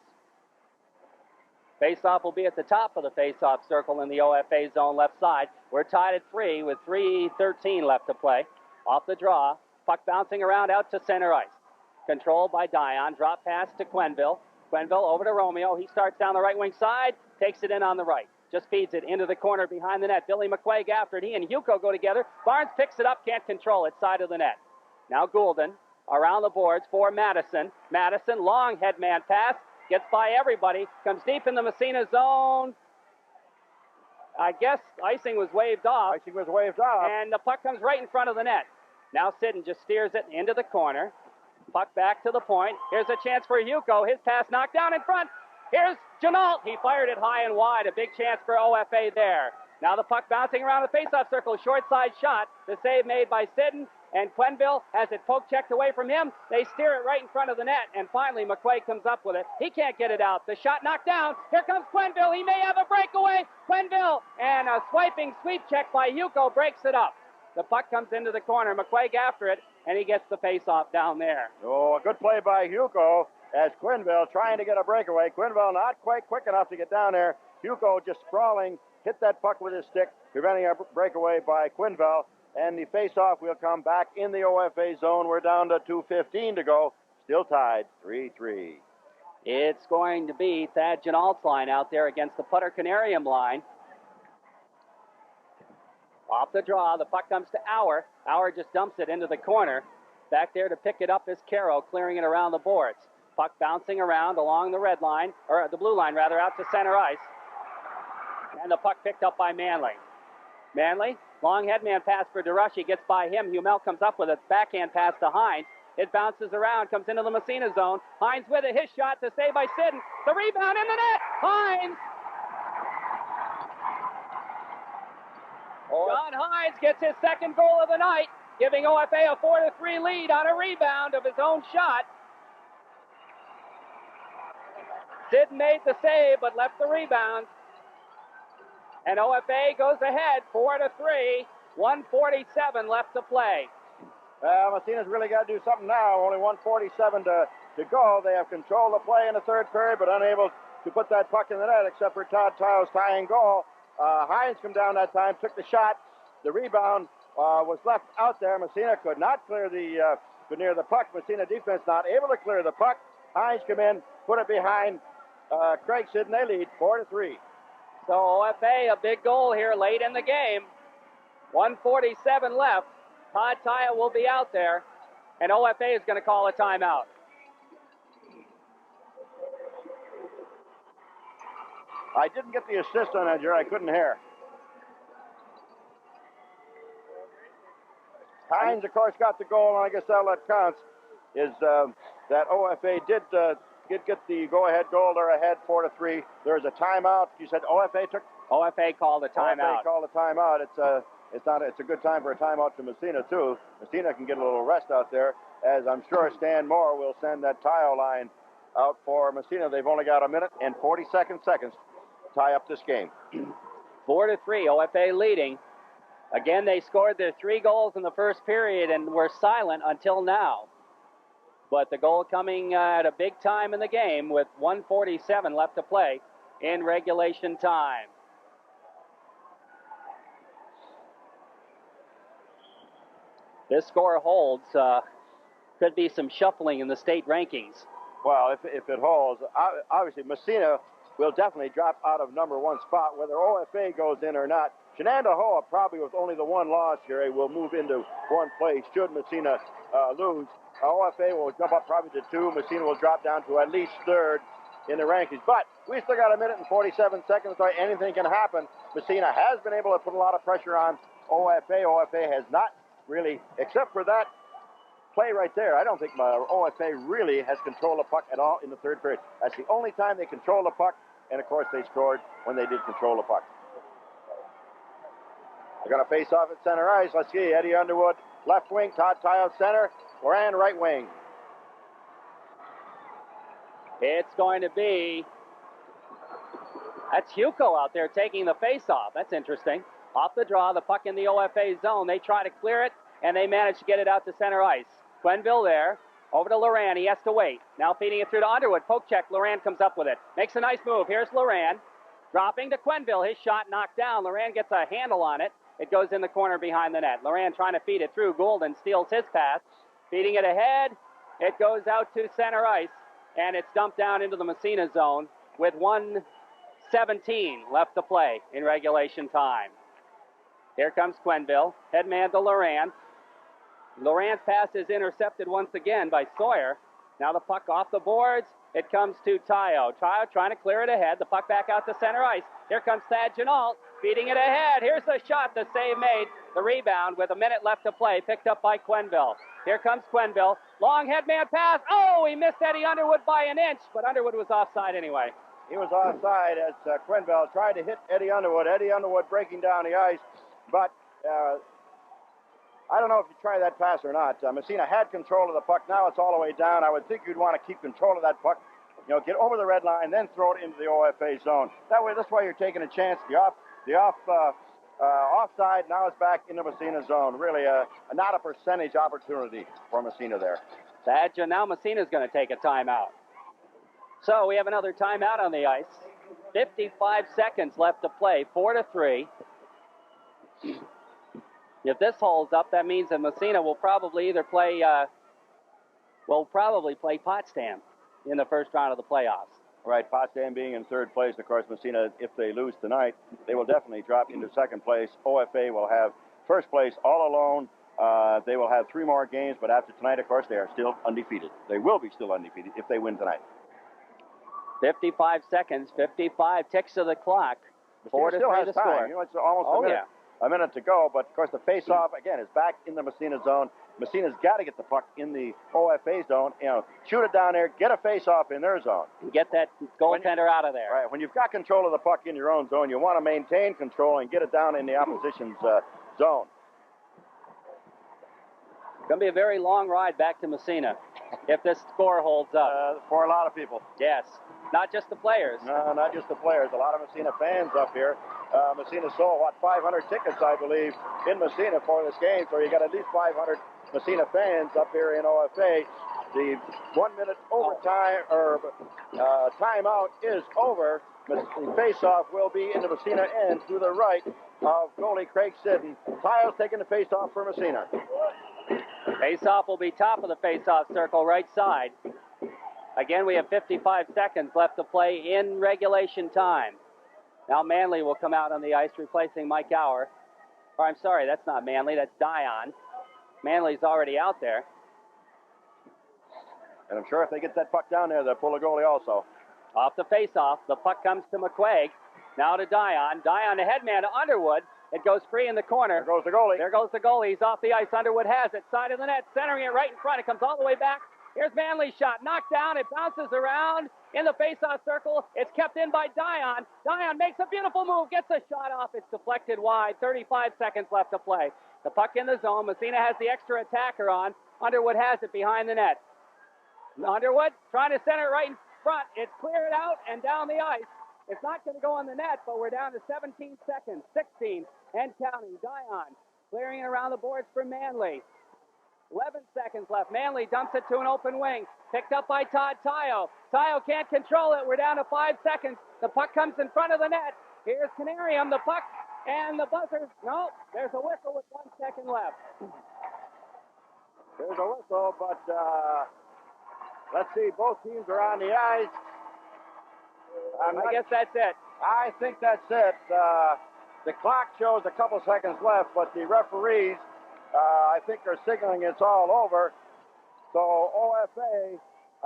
Faceoff will be at the top of the faceoff circle in the OFA zone left side. We're tied at 3 with 3:13 left to play. Off the draw, puck bouncing around out to center ice. Controlled by Dion, drop pass to Quenneville. Quenneville over to Romeo. He starts down the right wing side, takes it in on the right. Just feeds it into the corner behind the net. Billy McQuaig after it. He and Hugo go together. Barnes picks it up, can't control it, side of the net. Now Goulden around the boards for Madison. Madison, long head man pass. Gets by everybody, comes deep in the Massena zone. I guess icing was waved off. Icing was waved off. And the puck comes right in front of the net. Now Sidden just steers it into the corner. Puck back to the point. Here's a chance for Hugo. His pass knocked down in front. Here's Jenault. He fired it high and wide. A big chance for OFA there. Now the puck bouncing around the faceoff circle. Short side shot. The save made by Sidden. And Quenneville has it poke checked away from him. They steer it right in front of the net. And finally, McQuaig comes up with it. He can't get it out. The shot knocked down. Here comes Quenneville. He may have a breakaway. Quenneville. And a swiping sweep check by Hugo breaks it up. The puck comes into the corner. McQuaig after it. And he gets the face-off down there. Oh, a good play by Hugo as Quenneville trying to get a breakaway. Quenneville not quite quick enough to get down there. Hugo just sprawling, hit that puck with his stick, preventing a breakaway by Quenneville. And the face-off will come back in the OFA zone. We're down to 2:15 to go. Still tied, 3-3. It's going to be Thad Jenault's line out there against the Putter Canarium line. Off the draw, the puck comes to Auer. Auer just dumps it into the corner. Back there to pick it up is Caro, clearing it around the boards. Puck bouncing around along the red line, or the blue line rather, out to center ice. And the puck picked up by Manley. Manley, long headman pass for DeRushy, gets by him. Hummel comes up with a backhand pass to Hines. It bounces around, comes into the Massena zone. Hines with it, his shot to save by Sidden. The rebound in the net. Hines. John Hines gets his second goal of the night, giving OFA a 4-3 lead on a rebound of his own shot. Sidden made the save, but left the rebound. And OFA goes ahead, 4-3, 1:47 left to play. Massena's really got to do something now. Only 1:47 to go. They have control of play in the third period, but unable to put that puck in the net except for Todd Tayo's tying goal. Hines come down that time, took the shot. The rebound was left out there. Massena could not clear the near the puck. Massena defense not able to clear the puck. Hines come in, put it behind Craig Sid, and they lead 4-3. So OFA, a big goal here late in the game. 1:47 left. Todd Taya will be out there, and OFA is going to call a timeout. I didn't get the assist on that, Jerry. I couldn't hear. Hines, of course, got the goal, and I guess all that counts is that OFA did get the go-ahead goal. They're ahead 4-3. There's a timeout. You said OFA took. OFA called a timeout. OFA called a timeout. It's a good time for a timeout to Massena too. Massena can get a little rest out there, as I'm sure Stan Moore will send that tile line out for Massena. They've only got a minute and 42 seconds to tie up this game. 4-3, OFA leading. Again, they scored their 3 goals in the first period and were silent until now. But the goal coming at a big time in the game with 1:47 left to play in regulation time. This score holds. Could be some shuffling in the state rankings. Well, if it holds, obviously Massena will definitely drop out of #1 spot, whether OFA goes in or not. Shenandoah, probably with only the 1 loss here, will move into 1 place should Massena lose. OFA will jump up probably to 2. Massena will drop down to at least 3rd in the rankings. But we still got a minute and 47 seconds, so anything can happen. Massena has been able to put a lot of pressure on OFA. OFA has not really, except for that play right there. I don't think OFA really has control of the puck at all in the 3rd period. That's the only time they control the puck, and of course they scored when they did control the puck. They're going to face off at center ice. Let's see. Eddie Underwood, left wing. Todd Tile, center. Moran, right wing. It's going to be... That's Hugo out there taking the face-off. That's interesting. Off the draw, the puck in the OFA zone. They try to clear it, and they manage to get it out to center ice. Quenville there. Over to Loran. He has to wait. Now feeding it through to Underwood. Poke check. Loran comes up with it. Makes a nice move. Here's Loran. Dropping to Quenville. His shot knocked down. Loran gets a handle on it. It goes in the corner behind the net. Loran trying to feed it through. Golden steals his pass. Feeding it ahead. It goes out to center ice. And it's dumped down into the Massena zone with 1:17 left to play in regulation time. Here comes Quenville. Headman to Loran. Loran's pass is intercepted once again by Sawyer. Now the puck off the boards. It comes to Tayo. Tayo trying to clear it ahead. The puck back out to center ice. Here comes Thad Janalt. Feeding it ahead. Here's the shot. The save made. The rebound with a minute left to play. Picked up by Quenville. Here comes Quenville. Long headman pass. Oh, he missed Eddie Underwood by an inch. But Underwood was offside anyway. He was offside as Quenville tried to hit Eddie Underwood. Eddie Underwood breaking down the ice. But I don't know if you try that pass or not. Massena had control of the puck. Now it's all the way down. I would think you'd want to keep control of that puck. You know, get over the red line, then throw it into the OFA zone. That's why you're taking a chance. The offside. Now it's back into Massena zone. Really, not a percentage opportunity for Massena there. Now Massena's going to take a timeout. So we have another timeout on the ice. 55 seconds left to play. 4-3. If this holds up, that means that Massena will probably either play, Potsdam in the first round of the playoffs. Right, Potsdam being in 3rd place. Of course, Massena, if they lose tonight, they will definitely drop into 2nd place. OFA will have 1st place all alone. They will have 3 more games, but after tonight, of course, they are still undefeated. They will be still undefeated if they win tonight. 55 seconds, 55 ticks of the clock. 4-3 still to score. You know, it's almost a minute to go, but of course the face-off again is back in the Massena zone. Massena's got to get the puck in the OFA zone. You know, shoot it down there, get a face-off in their zone, and get that goaltender out of there. Right. When you've got control of the puck in your own zone, you want to maintain control and get it down in the opposition's zone. It's going to be a very long ride back to Massena if this score holds up. For a lot of people. Yes. Not just the players. No, not just the players. A lot of Massena fans up here. Massena sold, 500 tickets, I believe, in Massena for this game. So you got at least 500 Massena fans up here in OFA. The 1 minute overtime or timeout is over. The face-off will be in the Massena end to the right of goalie Craig Sidden. Tiles taking the face-off for Massena. Face-off will be top of the face-off circle, right side. Again, we have 55 seconds left to play in regulation time. Now Manley will come out on the ice, replacing Mike Gower. Or I'm sorry, that's not Manley, that's Dion. Manley's already out there. And I'm sure if they get that puck down there, they'll pull a goalie also. Off the face-off, the puck comes to McQuaig. Now to Dion. Dion, the headman to Underwood. It goes free in the corner. There goes the goalie. There goes the goalie. He's off the ice. Underwood has it. Side of the net, centering it right in front. It comes all the way back. Here's Manley's shot. Knocked down. It bounces around in the face-off circle. It's kept in by Dion. Dion makes a beautiful move. Gets a shot off. It's deflected wide. 35 seconds left to play. The puck in the zone. Massena has the extra attacker on. Underwood has it behind the net. Underwood trying to center it right in front. It's cleared out and down the ice. It's not going to go on the net, but we're down to 17 seconds. 16 and counting. Dion clearing it around the boards for Manley. 11 seconds left. Manley dumps it to an open wing. Picked up by Todd Tayo. Tayo can't control it. We're down to 5 seconds. The puck comes in front of the net. Here's Canarium. The puck and the buzzer. No, there's a whistle with 1 second left. There's a whistle, but let's see. Both teams are on the ice. I guess that's it. I think that's it. The clock shows a couple seconds left, but the referees, I think, are signaling it's all over. So OFA,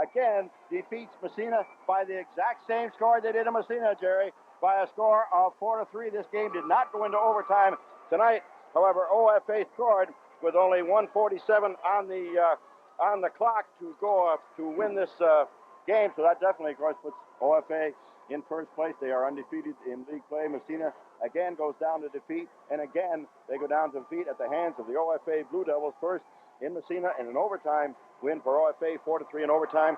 again, defeats Massena by the exact same score they did in Massena, Jerry, by a score of 4-3. This game did not go into overtime tonight. However, OFA scored with only 1:47 on the clock to go to win this game. So that definitely, of course, puts OFA in first place. They are undefeated in league play. Massena again goes down to defeat, and again they go down to defeat at the hands of the OFA Blue Devils, first in Massena, and an overtime win for OFA, 4-3 in overtime.